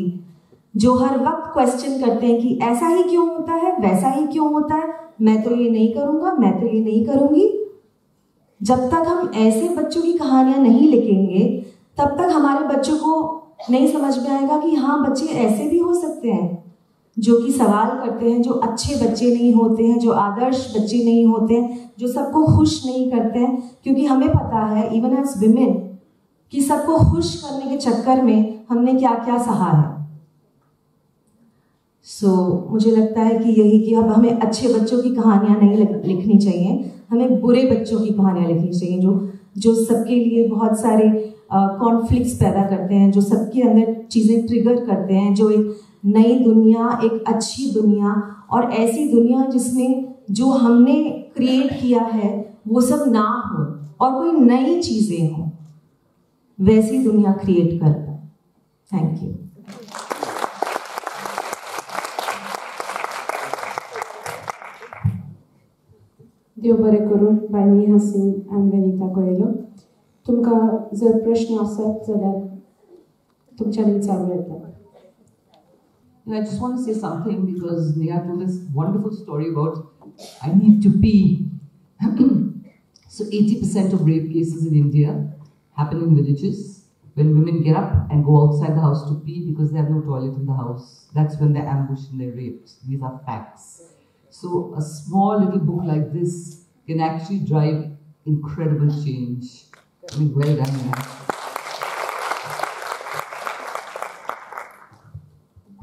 जो हर वक्त क्वेश्चन करते हैं कि ऐसा ही क्यों होता है, वैसा ही क्यों होता है, मैं तो ये नहीं करूँगा, मैं तो ये नहीं करूँगी। जब तक हम ऐसे बच्चों की कहानियाँ नहीं लिखेंगे तब तक हमारे बच्चों को नहीं समझ में आएगा कि हाँ, बच्चे ऐसे भी हो सकते हैं, जो कि सवाल करते हैं, जो अच्छे बच्चे नहीं होते हैं, जो आदर्श बच्चे नहीं होते हैं, जो सबको खुश नहीं करते हैं। क्योंकि हमें पता है इवन एज विमेन कि सबको खुश करने के चक्कर में हमने क्या क्या सहा है। मुझे लगता है कि यही कि अब हमें अच्छे बच्चों की कहानियाँ नहीं लिखनी चाहिए, हमें बुरे बच्चों की कहानियाँ लिखनी चाहिए, जो सबके लिए बहुत सारे कॉन्फ्लिक्ट्स पैदा करते हैं, जो सबके अंदर चीज़ें ट्रिगर करते हैं, जो एक नई दुनिया, एक अच्छी दुनिया और ऐसी दुनिया जिसमें जो हमने क्रिएट किया है वो सब ना हो और कोई नई चीज़ें हों, वैसी दुनिया क्रिएट करता है। Thank you. देव बरें करूं बाय नेहा सिंग एंड वनिता कोयलो। तुमका जर प्रश्न आसत जाल्यार तुमच्यानी विचारूं येता। I just want to say something because Neha told this wonderful story about I need to pee. So 80% of rape cases in India happen in villages when women get up and go outside the house to pee because they have no toilet in the house. That's when they're ambushed and they're raped. These are facts. So a small little book like this can actually drive incredible change. I mean, well done, Neha.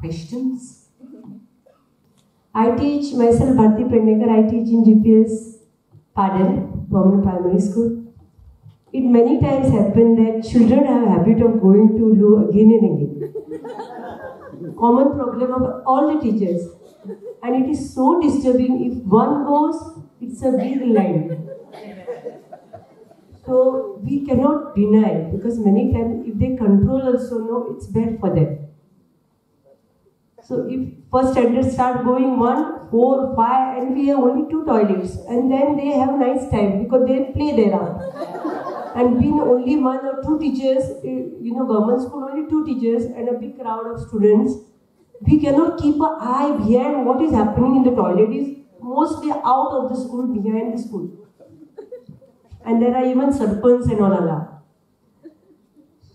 Questions? I teach myself Bharti Pendekar. I teach in GPS Padel, Government Primary School. It many times happens that children have a habit of going to loo again and again. Common problem of all the teachers. And it is so disturbing. If one goes, it's a big line. So we cannot deny, because many times if they control also, no, it's bad for them. So if first standard start going 1, 4, 5 and we have only 2 toilets and then they have nice time because they play there out. And being only 1 or 2 teachers, government school only 2 teachers and a big crowd of students, we cannot keep an eye behind what is happening in the toilet. Is mostly out of the school, behind the school. And there are even sarpans and all that.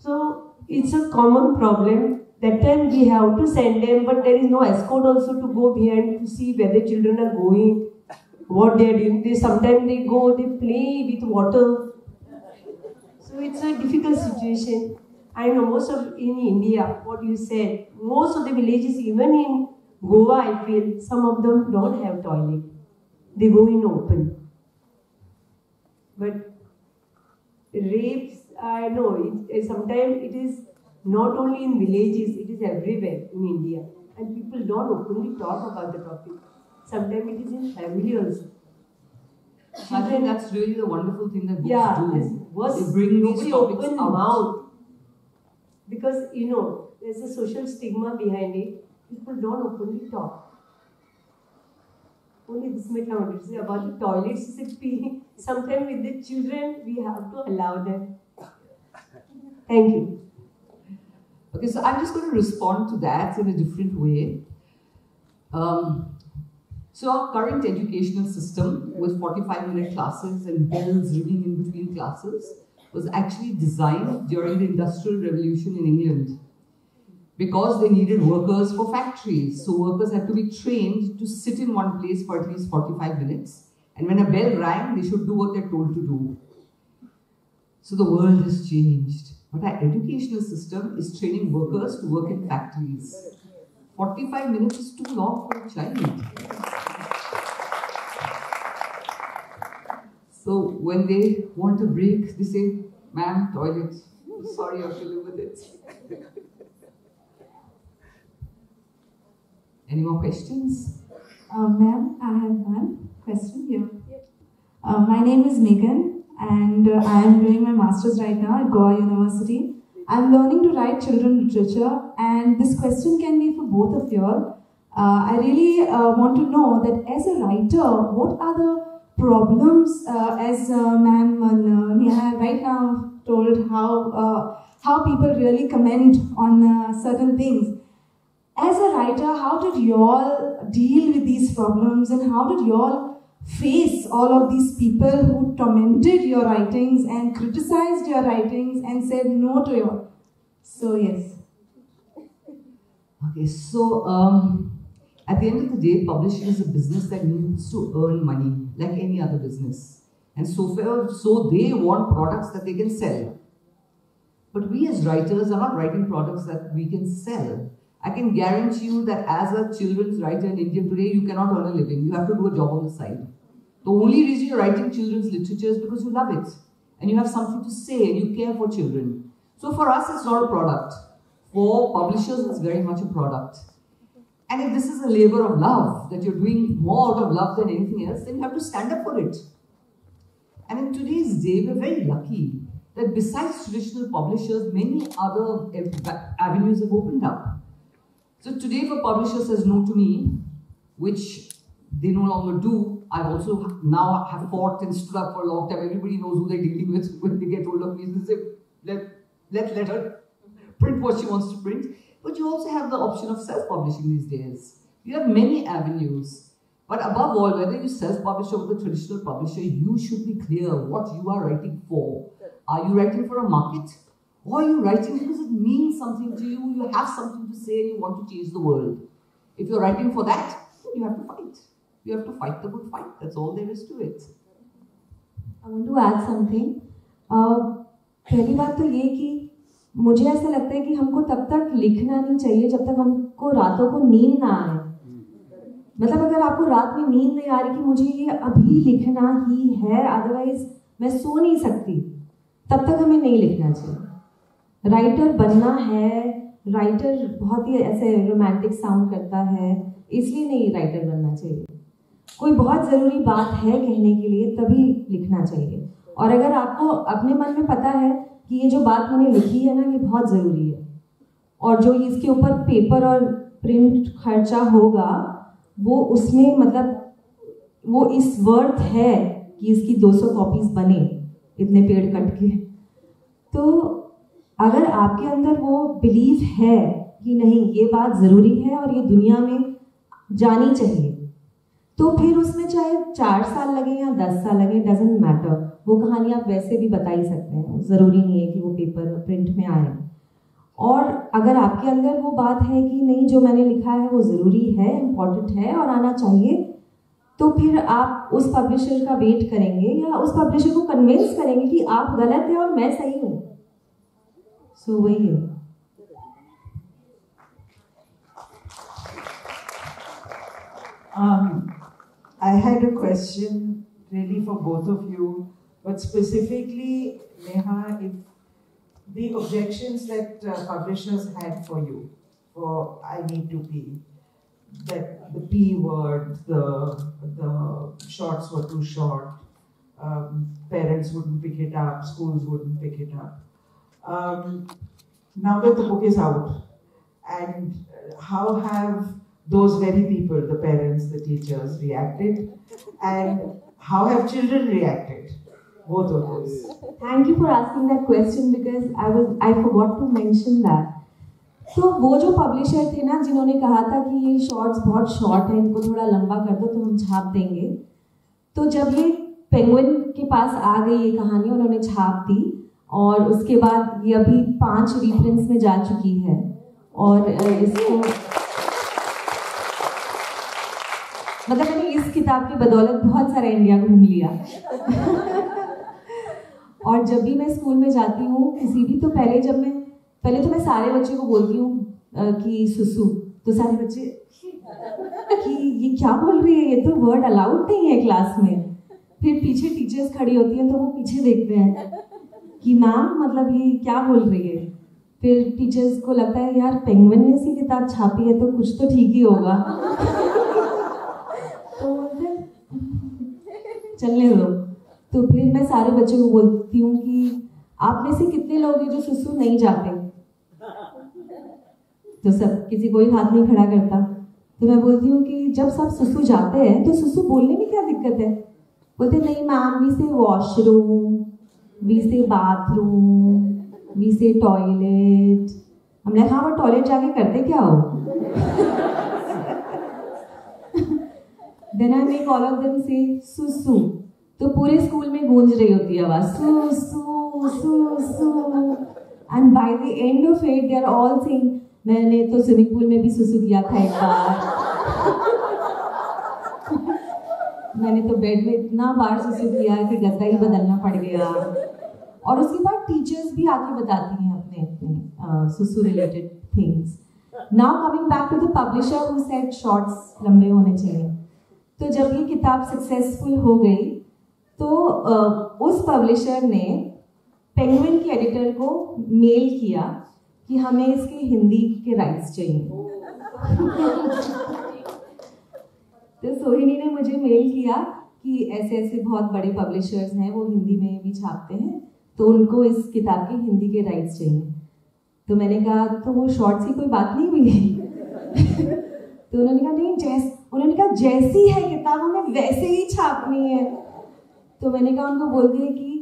So it's a common problem. That time we have to send them, but there is no escort also to go behind to see where the children are going, what they are doing. Sometimes they go, they play with water. So it's a difficult situation. I know most of in India, what you said, most of the villages, even in Goa, I feel some of them don't have toilet. They go in open. But rapes, I know, sometimes it is not only in villages, it is everywhere in India. And people don't openly talk about the topic. Sometimes it is in family also. I think that's really the wonderful thing that books do. They bring these topics open out. Mouth. Because, there's a social stigma behind it. People don't openly talk. Only this much I wanted to say about the toilets. Sometimes with the children, we have to allow them. Thank you. Okay, so I'm just going to respond to that in a different way. So our current educational system with 45-minute classes and bells ringing in between classes was actually designed during the Industrial Revolution in England because they needed workers for factories. So workers had to be trained to sit in one place for at least 45 minutes. And when a bell rang, they should do what they're told to do. So the world has changed. But our educational system is training workers to work in factories. 45 minutes is too long for a child. So when they want a break, they say, "Ma'am, toilet. Sorry, I have to live with it." Any more questions? Ma'am, I have one question here. My name is Megan and I am doing my master's right now at Goa University. I am learning to write children literature, and this question can be for both of you all. I really want to know that as a writer, what are the problems, as ma'am Neha right now told how people really comment on certain things. As a writer, how did you all deal with these problems, and how did you all face all of these people who tormented your writings and criticized your writings and said no to you? So yes. Okay, so at the end of the day, publishing is a business that needs to earn money like any other business. And so they want products that they can sell. But we as writers are not writing products that we can sell. I can guarantee you that as a children's writer in India today, you cannot earn a living. You have to do a job on the side. The only reason you're writing children's literature is because you love it. And you have something to say and you care for children. So for us, it's not a product. For publishers, it's very much a product. And if this is a labor of love, that you're doing more out of love than anything else, then you have to stand up for it. And in today's day, we're very lucky that besides traditional publishers, many other avenues have opened up. So today, if a publisher says no to me, which they no longer do, I've also now have fought and stood up for a long time. Everybody knows who they're dealing with when they get hold of me. They say, let her print what she wants to print. But you also have the option of self-publishing these days. You have many avenues. But above all, whether you self-publish or with a traditional publisher, you should be clear what you are writing for. Are you writing for a market? Or are you writing because it means something to you, you have something to say and you want to change the world? If you're writing for that, you have to fight. You have to fight the good fight. That's all there is to it. I want to add something. पहली बात तो ये कि मुझे ऐसा लगता है कि हमको तब तक लिखना नहीं चाहिए जब तक हमको रातों को नींद ना आए. मतलब अगर आपको रात में नींद नहीं आ रही कि मुझे ये अभी लिखना ही है, अदरवाइज मैं सो नहीं सकती, तब तक हमें नहीं लिखना चाहिए. राइटर बनना है, राइटर बहुत ही ऐसे रोमांटिक साउंड करता है, इसलिए नहीं राइटर बनना चाहिए. कोई बहुत ज़रूरी बात है कहने के लिए तभी लिखना चाहिए. और अगर आपको अपने मन में पता है कि ये जो बात मैंने लिखी है ना, ये बहुत ज़रूरी है, और जो इसके ऊपर पेपर और प्रिंट खर्चा होगा वो उसमें मतलब वो इस वर्थ है कि इसकी 200 कॉपीज बने इतने पेड़ कट के. तो अगर आपके अंदर वो बिलीफ है कि नहीं ये बात ज़रूरी है और ये दुनिया में जानी चाहिए, तो फिर उसमें चाहे 4 साल लगे या 10 साल लगे, डजेंट मैटर. वो कहानी आप वैसे भी बता ही सकते हैं, ज़रूरी नहीं है कि वो पेपर प्रिंट में आए. और अगर आपके अंदर वो बात है कि नहीं जो मैंने लिखा है वो ज़रूरी है, इम्पॉर्टेंट है और आना चाहिए, तो फिर आप उस पब्लिशर का वेट करेंगे या उस पब्लिशर को कन्विंस करेंगे कि आप गलत हैं और मैं सही हूँ. सो वही है. I had a question really for both of you, but specifically, Neha, if the objections that publishers had for you, for I Need to Pee, that the P word, the shorts were too short, parents wouldn't pick it up, schools wouldn't pick it up. Now that the book is out, and how have those very people, the parents, the teachers, reacted, and how have children reacted? Both of those. Thank you for asking that question because I forgot to mention that. तो वो जो publisher थे ना जिन्होंने कहा था कि ये शॉर्ट्स बहुत शॉर्ट है, इनको थोड़ा लंबा कर दो तो हम छाप देंगे, तो जब ये पेंगुइन के पास आ गई ये कहानी, उन्होंने छाप दी और उसके बाद ये अभी 5 रीप्रिंट्स में जा चुकी है और इसको मतलब मैंने इस किताब की बदौलत बहुत सारा इंडिया घूम लिया. और जब भी मैं स्कूल में जाती हूँ किसी भी, तो पहले तो मैं सारे बच्चों को बोलती हूँ कि सुसु, तो सारे बच्चे कि ये क्या बोल रही है, ये तो वर्ड अलाउड नहीं है क्लास में. फिर पीछे टीचर्स खड़ी होती हैं तो वो पीछे देखते हैं कि मैम मतलब ये क्या बोल रही है. फिर टीचर्स को लगता है यार पेंगुइन ने ऐसी किताब छापी है तो कुछ तो ठीक ही होगा. तो चलने दो. तो फिर मैं सारे बच्चों को बोलती हूँ कि आप में से कितने लोग हैं जो सुसु नहीं जाते, तो सब किसी कोई हाथ नहीं खड़ा करता. तो मैं बोलती हूँ कि जब सब सुसु जाते हैं तो सुसु बोलने में क्या दिक्कत है, बोलते नहीं मैम, वी से वॉशरूम, वी से बाथरूम, वी से टॉयलेट। हमने कहा वो टॉयलेट जाके करते क्या हो? Then I make all of them say सुसु, तो पूरे स्कूल में गूंज रही होती है आवाज सुसु सुसु, and by the end of it they are all saying मैंने तो स्विमिंग पूल में भी सुसु किया था एक बार, मैंने तो बेड में इतना बार सुसु किया कि गद्दा ही बदलना पड़ गया। और उसके बाद टीचर्स भी आके बताती हैं अपने अपने सुसु related things. Now coming back to the publisher who said shorts लंबे होने चाहिए, तो जब ये किताब सक्सेसफुल हो गई तो उस पब्लिशर ने पेंगुइन के एडिटर को मेल किया कि हमें इसके हिंदी के राइट्स चाहिए। तो सोहिनी ने मुझे मेल किया कि ऐसे ऐसे बहुत बड़े पब्लिशर्स हैं, वो हिंदी में भी छापते हैं, तो उनको इस किताब के हिंदी के राइट्स चाहिए। तो मैंने कहा तो वो शॉर्ट्स की कोई बात नहीं हुई? तो उन्होंने कहा नहीं, उन्होंने कहा जैसी है किताब हमें वैसे ही छापनी है। तो मैंने कहा उनको बोल दिया कि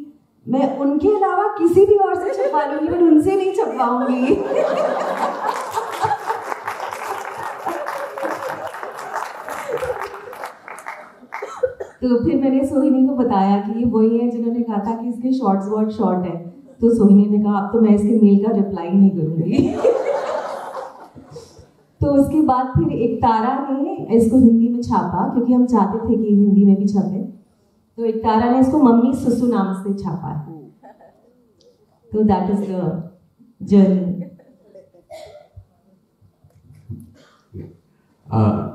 मैं उनके अलावा किसी भी और से छपवा लूंगी, बट उनसे नहीं छपवाऊंगी। तो फिर मैंने सोहिनी को बताया कि ये वही है जिन्होंने कहा था कि इसके शॉर्ट्स बहुत शॉर्ट है। तो सोहिनी ने कहा अब तो मैं इसके मेल का रिप्लाई नहीं करूंगी। तो उसके बाद फिर एक तारा ने इसको हिंदी में छापा, क्योंकि हम चाहते थे कि हिंदी में भी छपे। तो एक तारा ने इसको मम्मी सुसु नाम से छापा है। तो that is the journey.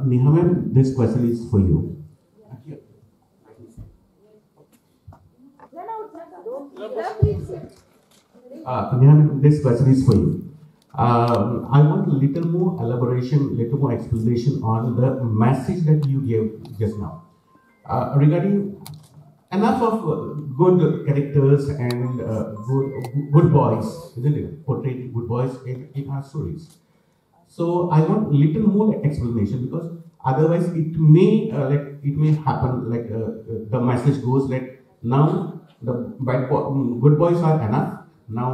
Neha ma'am, this question is for you. Neha ma'am, this question is for you. I want a little more elaboration, little more explanation on the message that you gave just now regarding enough of good characters and good boys, isn't it? Portraying good boys in our stories. So I want little more explanation, because otherwise it may happen like the message goes like now the good boys are enough. Now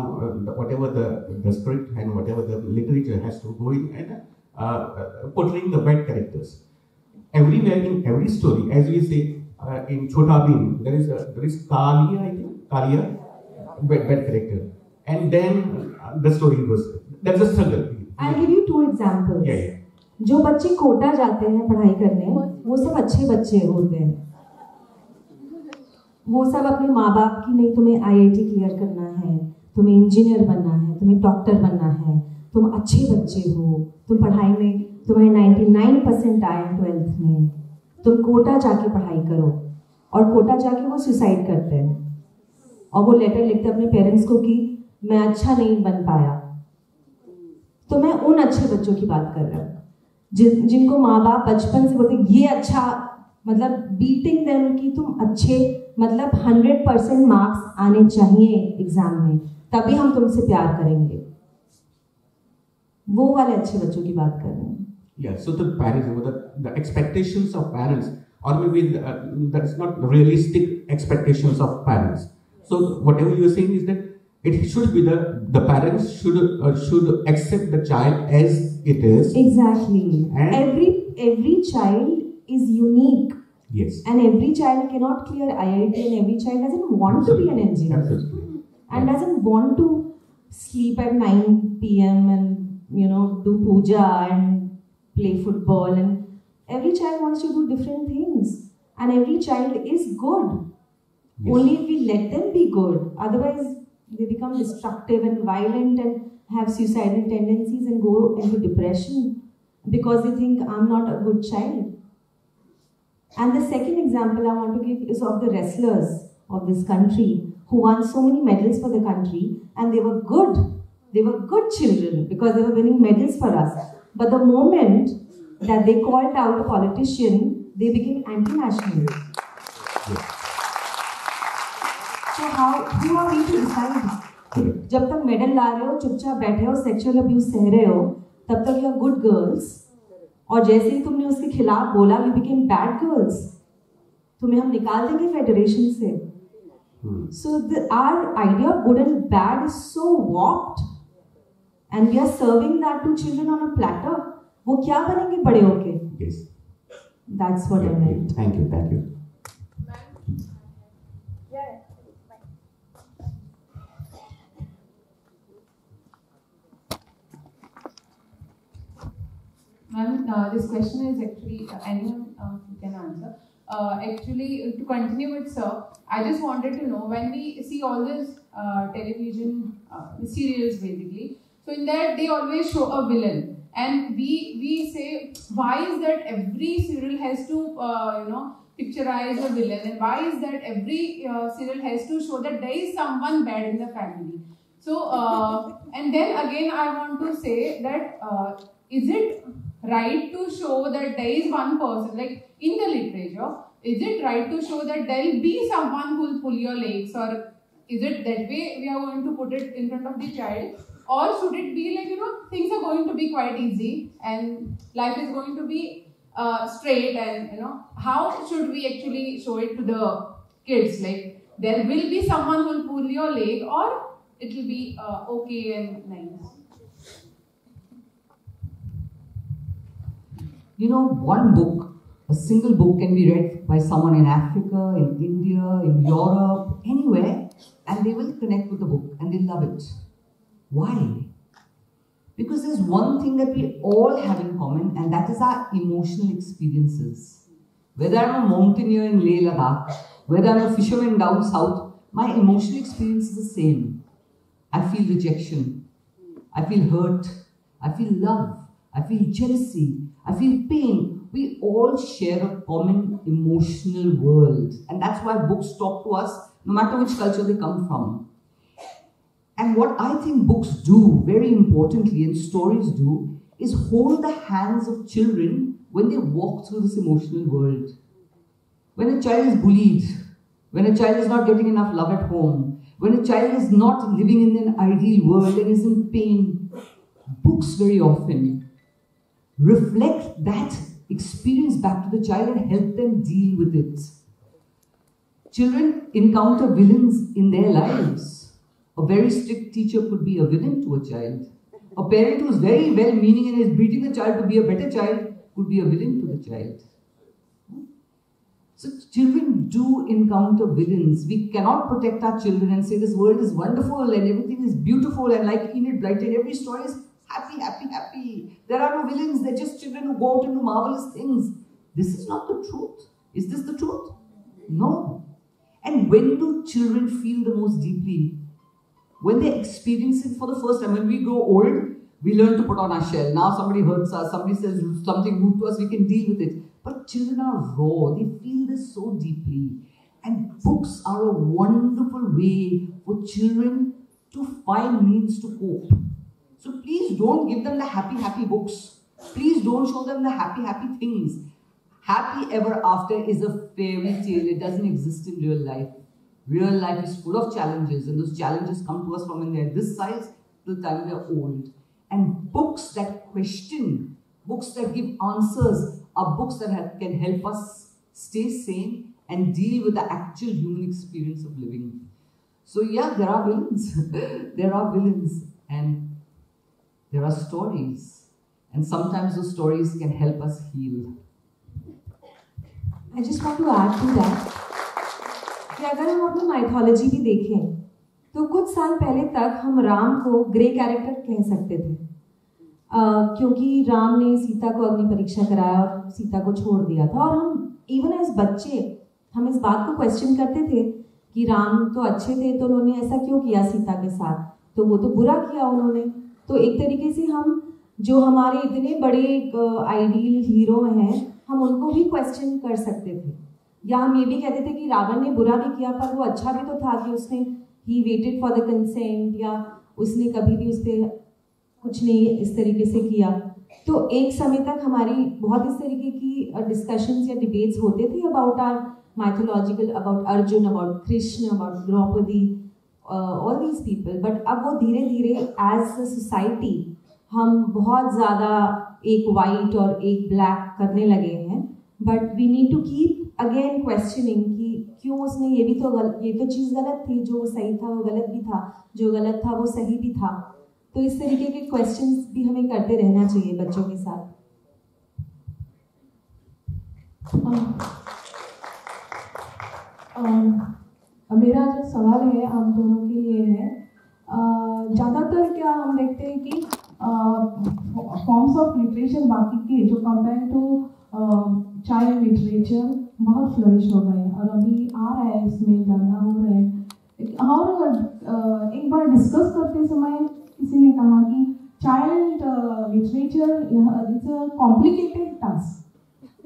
whatever the script and whatever the literature has to go in and portraying the bad characters everywhere in every story. As we say in Chota Bheem, there is Kalia, I think Kalia, bad character, and then the story goes. There's a struggle. I'll give you 2 examples. Yeah. जो बच्चे कोटा जाते हैं पढ़ाई करने, वो सब अच्छे बच्चे होते हैं। वो सब अपने माँ बाप की नहीं, तुम्हें IIT क्लियर करना है, तुम्हें इंजीनियर बनना है, तुम्हें डॉक्टर बनना है, तुम अच्छे बच्चे हो, तुम पढ़ाई में तुम्हें 99% आए 12th में, तुम कोटा जाके पढ़ाई करो। और कोटा जाके वो सुसाइड करते हैं और वो लेटर लिखते अपने पेरेंट्स को कि मैं अच्छा नहीं बन पाया। तो मैं उन अच्छे बच्चों की बात कर रहा हूँ जिनको माँ बाप बचपन से बोलते ये अच्छा, मतलब बीटिंग देम कि तुम अच्छे, मतलब 100% मार्क्स आने चाहिए एग्जाम में, तभी हम तुमसे प्यार करेंगे। वो वाले अच्छे बच्चों की बात कर रहे हैं। Yeah, so the parents, the expectations of parents, or maybe that is not realistic expectations of parents. So whatever you are saying is that it should be the parents should accept the child as it is. Exactly. And every child is unique. Yes. And every child cannot clear IIT, and every child doesn't want to be an engineer. Absolutely. And doesn't want to sleep at 9 p.m. and do puja and play football. And every child wants to do different things. And every child is good. Yes. Only if we let them be good. Otherwise, they become destructive and violent and have suicidal tendencies and go into depression because they think I'm not a good child. And the second example I want to give is of the wrestlers of this country who won so many medals for the country, and they were good. They were good children because they were winning medals for us. But the moment that they called out a politician, they became anti-national. Yes. So who are we to decide? जब तक medal ला रहे हो, चुपचाप बैठे हो, sexual abuse सह रहे हो, तब तक यू आर गुड गर्ल्स। और जैसे ही तुमने उसके खिलाफ बोला, यू बिकेम बैड गर्ल्स। तुम्हें हम निकाल देंगे फेडरेशन से. So our idea of good and bad is so warped, and we are serving that to children on a platter. वो क्या बनेंगे बड़े होके? Yes. That's what I meant. Thank you, thank you. Ma'am, this question is actually anyone who can answer. Actually, to continue with Sir, I just wanted to know, when we see all these television serials basically, so in that they always show a villain, and we say, why is that every serial has to picturize a villain, and why is that every serial has to show that there is someone bad in the family? So and then again I want to say that is it right to show that there is one person, like in the literature, is it right to show that there will be someone who will pull your legs, or is it that way we are going to put it in front of the child? Or should it be like, things are going to be quite easy and life is going to be straight, and how should we actually show it to the kids? Like, there will be someone who will pull your leg, or it will be okay and nice? One book, a single book can be read by someone in Africa, in India, in Europe, anywhere, and they will connect with the book and they love it. Why? Because there's one thing that we all have in common, and that is our emotional experiences. Whether I'm a mountaineer in Leh Ladakh, whether I'm a fisherman down south, my emotional experience is the same. I feel rejection, I feel hurt, I feel love, I feel jealousy, I feel pain. We all share a common emotional world, and that's why books talk to us no matter which culture they come from. And what I think books do, very importantly, and stories do, is hold the hands of children when they walk through this emotional world. When a child is bullied, when a child is not getting enough love at home, when a child is not living in an ideal world and is in pain, books very often reflect that experience back to the child and help them deal with it. Children encounter villains in their lives. A very strict teacher could be a villain to a child. A parent who is very well-meaning and is beating the child to be a better child could be a villain to the child. So children do encounter villains. We cannot protect our children and say this world is wonderful and everything is beautiful and like Enid Blyton, every story is happy, happy, happy. There are no villains, they're just children who go out and do marvelous things. This is not the truth. Is this the truth? No. And when do children feel the most deeply? When they experience it for the first time. When we grow old, we learn to put on our shell. Now somebody hurts us, somebody says something rude to us, we can deal with it. But children are raw, they feel this so deeply. And books are a wonderful way for children to find means to cope. So please don't give them the happy, happy books. Please don't show them the happy, happy things. Happy ever after is a fairy tale. It doesn't exist in real life. Real life is full of challenges, and those challenges come to us from when they're this size till the time they're old. And books that question, books that give answers, are books that can help us stay sane and deal with the actual human experience of living. So yeah, there are villains. There are villains, and there are stories. And sometimes those stories can help us heal. I just want to add to that कि अगर हम अपनी mythology भी देखें तो कुछ साल पहले तक हम राम को ग्रे कैरेक्टर कह सकते थे क्योंकि राम ने सीता को अग्नि परीक्षा कराया और सीता को छोड़ दिया था, और हम इवन एज बच्चे हम इस बात को क्वेश्चन करते थे कि राम तो अच्छे थे तो उन्होंने ऐसा क्यों किया सीता के साथ, तो वो तो बुरा किया उन्होंने। तो एक तरीके से हम जो हमारे इतने बड़े आइडियल हीरो हैं हम उनको भी क्वेश्चन कर सकते थे, या हम ये भी कहते थे कि रावण ने बुरा भी किया पर वो अच्छा भी तो था कि उसने he waited for the consent, या उसने कभी भी उस पर कुछ नहीं इस तरीके से किया। तो एक समय तक हमारी बहुत इस तरीके की डिस्कशंस या डिबेट्स होते थे about our mythological, about Arjun, about Krishna, about Draupadi, all these people. But अब वो धीरे धीरे एज अ सोसाइटी हम बहुत ज़्यादा एक वाइट और एक ब्लैक करने लगे हैं, but we need to keep again questioning कि क्यों उसने ये तो चीज़ गलत थी, जो वो सही था वो गलत भी था, जो गलत था वो सही भी था। तो इस तरीके के क्वेश्चंस भी हमें करते रहना चाहिए बच्चों के साथ। मेरा जो सवाल है आप दोनों के लिए है, ज़्यादातर क्या हम देखते हैं कि फॉर्म्स ऑफ लिटरेचर बाकी के जो कंपेयर टू चाइल्ड लिटरेचर बहुत फ्लरिश हो गए और अभी आ रहा है, इसमें ज़्यादा हो रहा है। और एक बार डिस्कस करते समय किसी ने कहा कि child literature it's a complicated task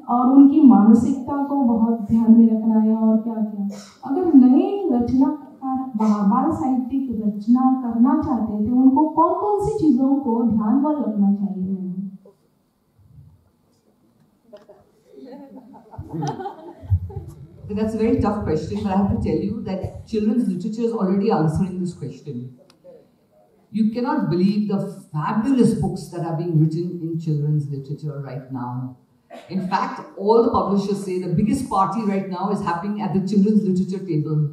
और उनकी मानसिकता को बहुत ध्यान में रखना है और क्या क्या। अगर नए रचनाकार बाल साहित्य की रचना करना चाहते थे, उनको कौन कौन सी चीज़ों को ध्यान में रखना चाहिए? That's a very tough question, but I have to tell you that children's literature is already answering this question. You cannot believe the fabulous books that are being written in children's literature right now. In fact, all the publishers say the biggest party right now is happening at the children's literature table.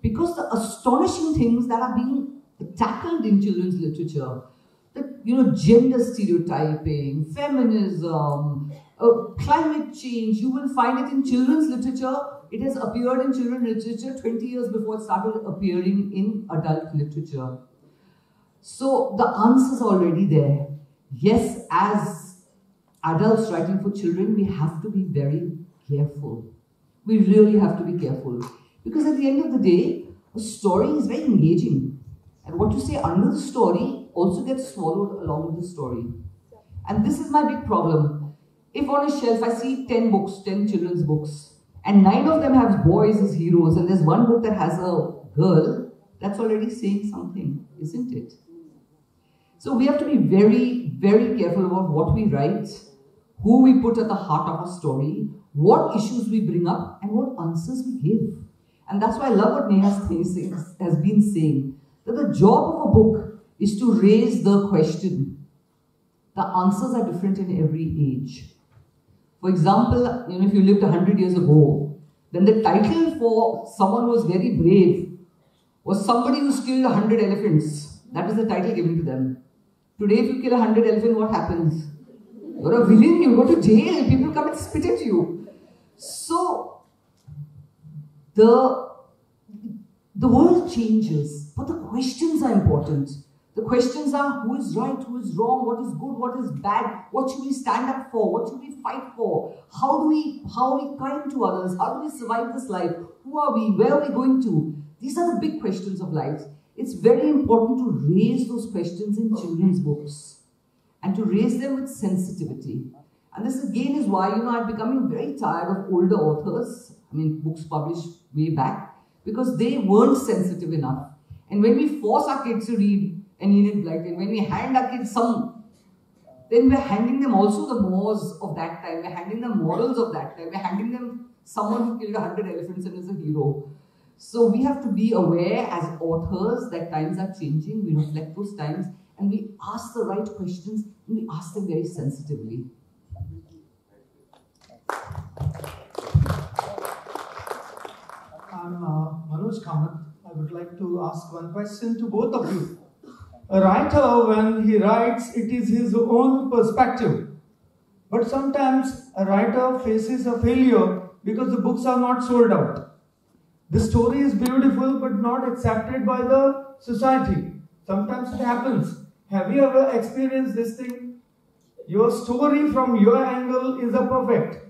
Because the astonishing things that are being tackled in children's literature, gender stereotyping, feminism, climate change, you will find it in children's literature. It has appeared in children's literature 20 years before it started appearing in adult literature. So the answers are already there. Yes, as adults writing for children, we have to be very careful. We really have to be careful. Because at the end of the day, a story is very engaging. And what you say under the story also gets swallowed along with the story. And this is my big problem. If on a shelf I see 10 books, 10 children's books, and 9 of them have boys as heroes, and there's one book that has a girl, that's already saying something, isn't it? So we have to be very, very careful about what we write, who we put at the heart of a story, what issues we bring up, and what answers we give. And that's why I love what Neha has been saying, that the job of a book is to raise the question. The answers are different in every age. For example, if you lived 100 years ago, then the title for someone who was very brave was somebody who killed 100 elephants. That was the title given to them. Today, if you kill 100 elephants, what happens? You're a villain, you go to jail, people come and spit at you. So, the world changes, but the questions are important. The questions are who is right, who is wrong, what is good, what is bad, what should we stand up for, what should we fight for, how are we kind to others, how do we survive this life, who are we, where are we going to? These are the big questions of life. It's very important to raise those questions in children's books and to raise them with sensitivity. And this again is why, I'm becoming very tired of older authors, books published way back, because they weren't sensitive enough. And when we force our kids to read Enid Blyton, when we hand our kids some, then we're handing them also the mores of that time, we're handing them morals of that time, we're handing them someone who killed 100 elephants and is a hero. So we have to be aware as authors that times are changing, we reflect those times, and we ask the right questions, and we ask them very sensitively. I'm Manoj Kamath. I would like to ask one question to both of you. A writer, when he writes, it is his own perspective. But sometimes a writer faces a failure because the books are not sold out. The story is beautiful but not accepted by the society. Sometimes it happens. Have you ever experienced this thing? Your story from your angle is a perfect,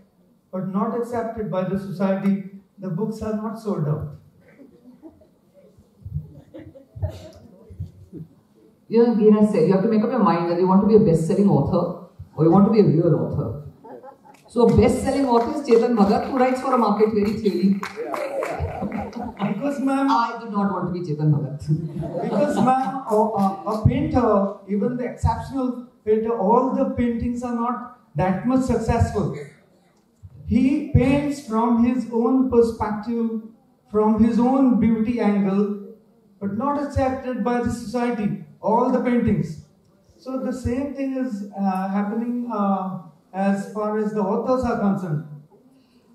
but not accepted by the society. The books are not sold out. Again I said, you have to make up your mind whether you want to be a best-selling author or you want to be a real author. So a best-selling author is Chetan Bhagat, who writes for a market very clearly. Because ma'am, I do not want to be Chetan Bhagat. Because ma'am, a painter, even the exceptional painter, all the paintings are not that much successful. He paints from his own perspective, from his own beauty angle, but not accepted by the society, all the paintings. So the same thing is happening as far as the authors are concerned.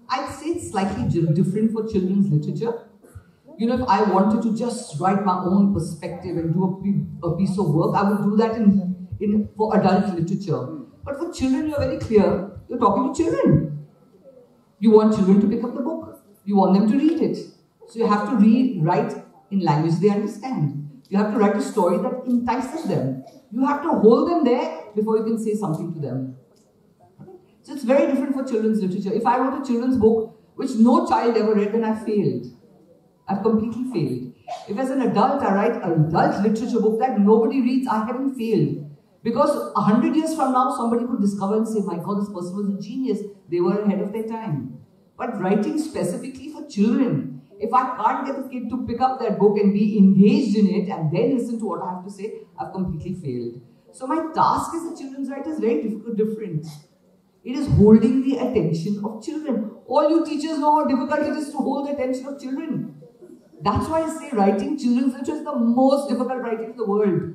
I'd say it's slightly different for children's literature. You know, if I wanted to just write my own perspective and do a piece of work, I would do that for adult literature. But for children, you're very clear. You're talking to children. You want children to pick up the book. You want them to read it. So you have to write in language they understand. You have to write a story that entices them. You have to hold them there before you can say something to them. So it's very different for children's literature. If I wrote a children's book which no child ever read, then I failed. I've completely failed. If as an adult I write an adult literature book that nobody reads, I haven't failed. Because 100 years from now, somebody could discover and say, my God, this person was a genius. They were ahead of their time. But writing specifically for children, if I can't get a kid to pick up that book and be engaged in it and then listen to what I have to say, I've completely failed. So my task as a children's writer is very different. It is holding the attention of children. All you teachers know how difficult it is to hold the attention of children. That's why I say writing children's literature is the most difficult writing in the world.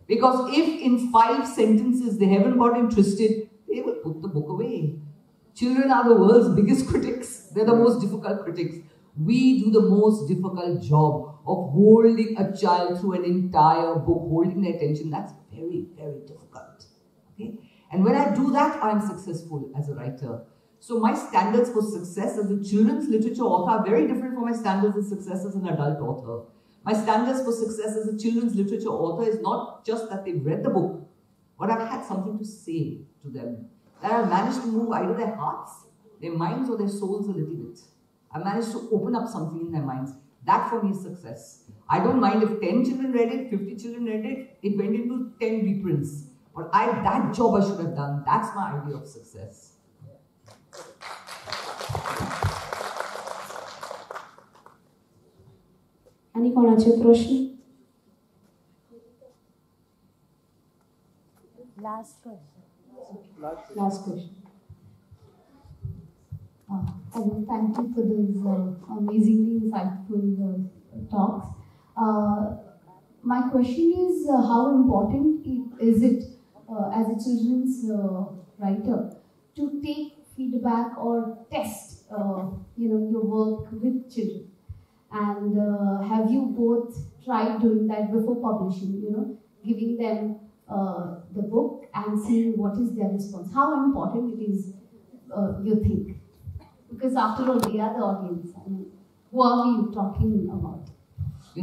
Because if in 5 sentences they haven't got interested, they will put the book away. Children are the world's biggest critics. They're the most difficult critics. We do the most difficult job of holding a child through an entire book, holding their attention. That's very, very difficult. Okay? And when I do that, I'm successful as a writer. So my standards for success as a children's literature author are very different from my standards of success as an adult author. My standards for success as a children's literature author is not just that they've read the book, but I've had something to say to them. That I've managed to move either their hearts, their minds, or their souls a little bit. I've managed to open up something in their minds. That for me is success. I don't mind if 10 children read it, 50 children read it, it went into 10 reprints. But that job I should have done. That's my idea of success. आणि कोणाचे प्रश्न? Last question. Last question. Thank you for those amazingly insightful talks. My question is, how important is it as a children's writer to take feedback or test, your work with children? And have you both tried doing that before publishing? Giving them the book and seeing what is their response? How important it is, you think? Because after all, they are the audience. I mean, who are we talking about?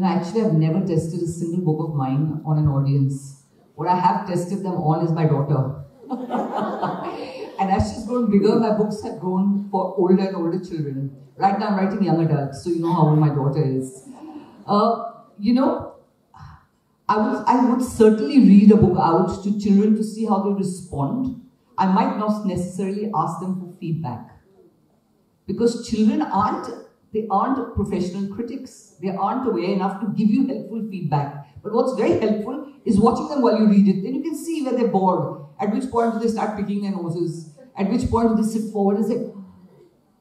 Actually, I've never tested a single book of mine on an audience. What I have tested them on is my daughter. And as she's grown bigger, my books have grown for older and older children. Right now, I'm writing young adults, so you know how old my daughter is. I would certainly read a book out to children to see how they respond. I might not necessarily ask them for feedback. Because children aren't professional critics. They aren't aware enough to give you helpful feedback. But what's very helpful is watching them while you read it. Then you can see where they're bored. At which point do they start picking their noses? At which point do they sit forward and say...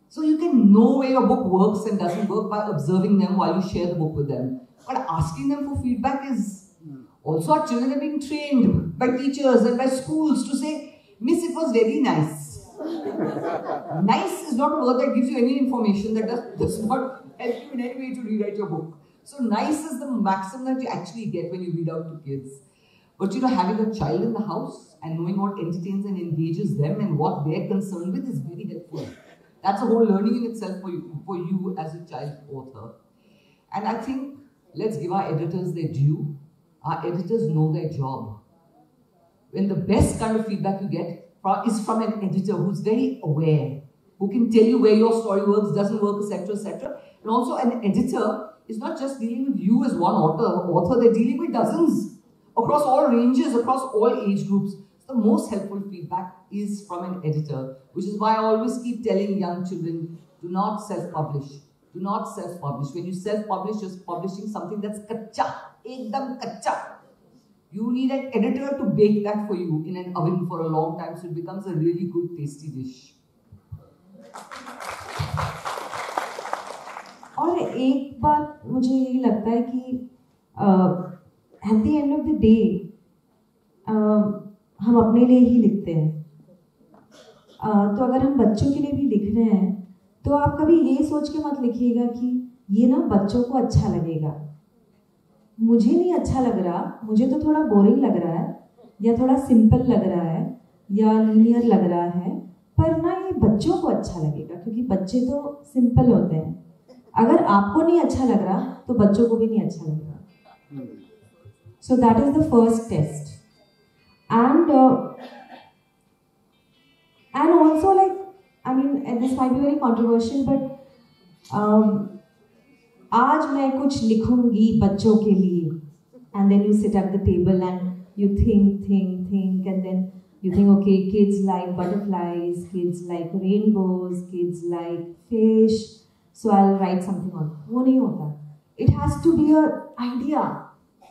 So you can know where your book works and doesn't work by observing them while you share the book with them. But asking them for feedback is... Also, our children are being trained by teachers and by schools to say, Miss, it was very nice. Nice is not a word that gives you any information, that does not help you in any way to rewrite your book. So nice is the maximum that you actually get when you read out to kids. But having a child in the house and knowing what entertains and engages them and what they're concerned with is very helpful. That's a whole learning in itself for you as a child author. And I think, let's give our editors their due. Our editors know their job. When the best kind of feedback you get is from an editor who's very aware, who can tell you where your story works, doesn't work, etc., etc. And also an editor is not just dealing with you as one author, they're dealing with dozens across all ranges, across all age groups. The most helpful feedback is from an editor, which is why I always keep telling young children, do not self-publish. Do not self-publish. When you self-publish, you're publishing something that's kacha, ekdam kacha. You need an editor to bake that for you in an oven for a long time, so it becomes a really good, tasty dish. और एक बात मुझे यही लगता है कि at the end of the day हम अपने लिए ही लिखते हैं. तो अगर हम बच्चों के लिए भी लिख रहे हैं तो आप कभी ये सोच के मत लिखिएगा कि ये ना बच्चों को अच्छा लगेगा, मुझे नहीं अच्छा लग रहा, मुझे तो थोड़ा बोरिंग लग रहा है या थोड़ा सिंपल लग रहा है या लीनियर लग रहा है, पर ना ये बच्चों को अच्छा लगेगा क्योंकि बच्चे तो सिंपल होते हैं। अगर आपको नहीं अच्छा लग रहा तो बच्चों को भी नहीं अच्छा लगेगा। So that is the first test. And also like I mean, this might be very controversial, but आज मैं कुछ लिखूंगी बच्चों के लिए, and then you sit at the table and you think, and then you think, okay, kids like butterflies, kids like rainbows, kids like fish, so I'll write something on. वो नहीं होता. It has to be an idea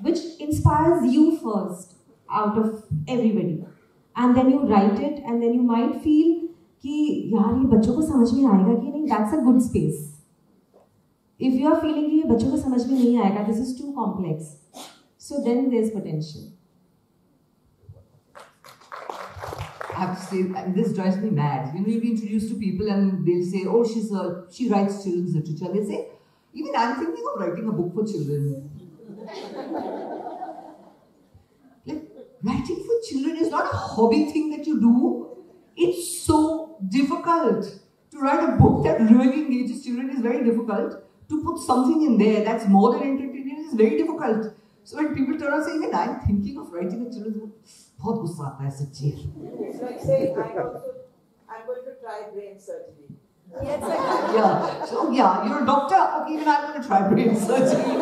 which inspires you first out of everybody, and then you write it, and then you might feel कि यार ये बच्चों को समझ में आएगा कि नहीं, that's a good space. If you are feeling कि ये बच्चों को समझ में नहीं आएगा, this is too complex, so then there's potential. I have to say, this drives me mad. You know, you'll be introduced to people and they'll say, oh, she writes children's literature. They say, even I'm thinking of writing a book for children. Like, writing for children is not a hobby thing that you do. It's so difficult to write a book that really engages children. Is very difficult. To put something in there that's more than entertaining is very difficult. So when people turn around saying, I'm thinking of writing a children's book, बहुत गुस्सा आता है सच्ची. It's like saying, I'm going to try brain surgery. Yeah. So yeah, you're a doctor. Okay, even I'm going to try brain surgery.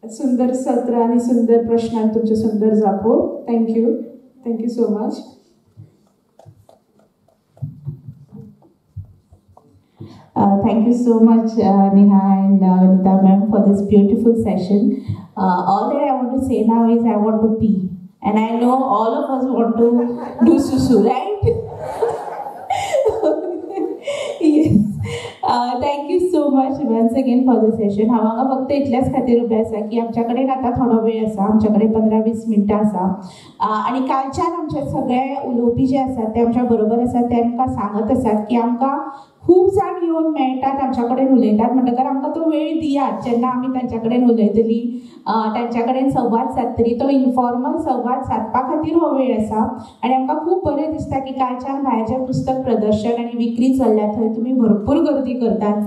सुंदर सत्र आणि सुंदर प्रश्नांत तुमचे सुंदर जापो. Thank you so much. Thank you so much, Neha and Anita ma'am, for this beautiful session. All that I want to say now is I want to pee, and I know all of us want to do susu, right? Yes. Thank you so much once again for the session. हांगा फक्त इतल्याच खातीर ube आसा की आमच्याकडे आता थोडो वेळ आसा, आमच्याकडे 15-20 मिनटां आसा आणि कालच्यान आमचे सगळे उलोवपी जे आसात ते आमच्या बरोबर आसात, ते आमकां सांगत आसात की आमकां खूब जाण येवन मेळटात, आमच्या कडेन उलयतात, म्हणटकर आमकां तो वेळ दियात जेन्ना आमी तांच्या कडेन उलयतली, तांच्या कडेन संवाद सादतली. तो इनफॉर्मल संवाद सादपा खातीर हो वेळ आसा आणि आमकां खूब बरें दिसता की कालच्यान भायरचें पुस्तक प्रदर्शन आनी विक्री चल्ल्या, थंय तुमी भरपूर गर्दी करतात.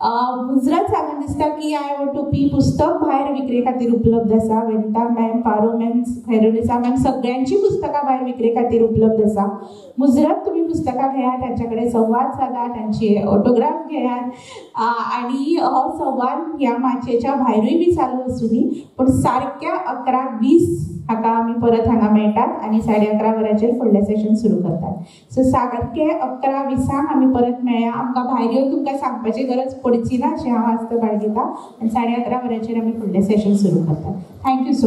मुजरत सांगून दिसता की आय वॉन्ट टू पी पुस्तक भायर विक्रे खातीर उपलब्ध आसा. वनिता मॅम, पारो मॅम, खैरुनिसा मॅम सगळ्यांची पुस्तकां भायर विक्रे खातीर उपलब्ध आसा. मुजरत तुम्ही पुस्तकां घेयात, त्यांच्याकडे संवाद साधा, त्यांची ऑटोग्राफ घेयात आणि हो संवाद ह्या माचयेच्या भायरूय बी चालू आसुनी, पण सारक्या 11:20 हाका आमी परत हांगा मेळटात आणि 11:30 वरांचेर फुडलें सेशन सुरू करतात. सो सारके 11:20 आमी परत मेळया. आमकां भायर येवन तुमकां सांगपाची गरज पडची ना अशें हांव आस्त बाळगिता आणि 11:30 वरांचेर आमी फुडलें सेशन सुरू करतात. Thank you so much.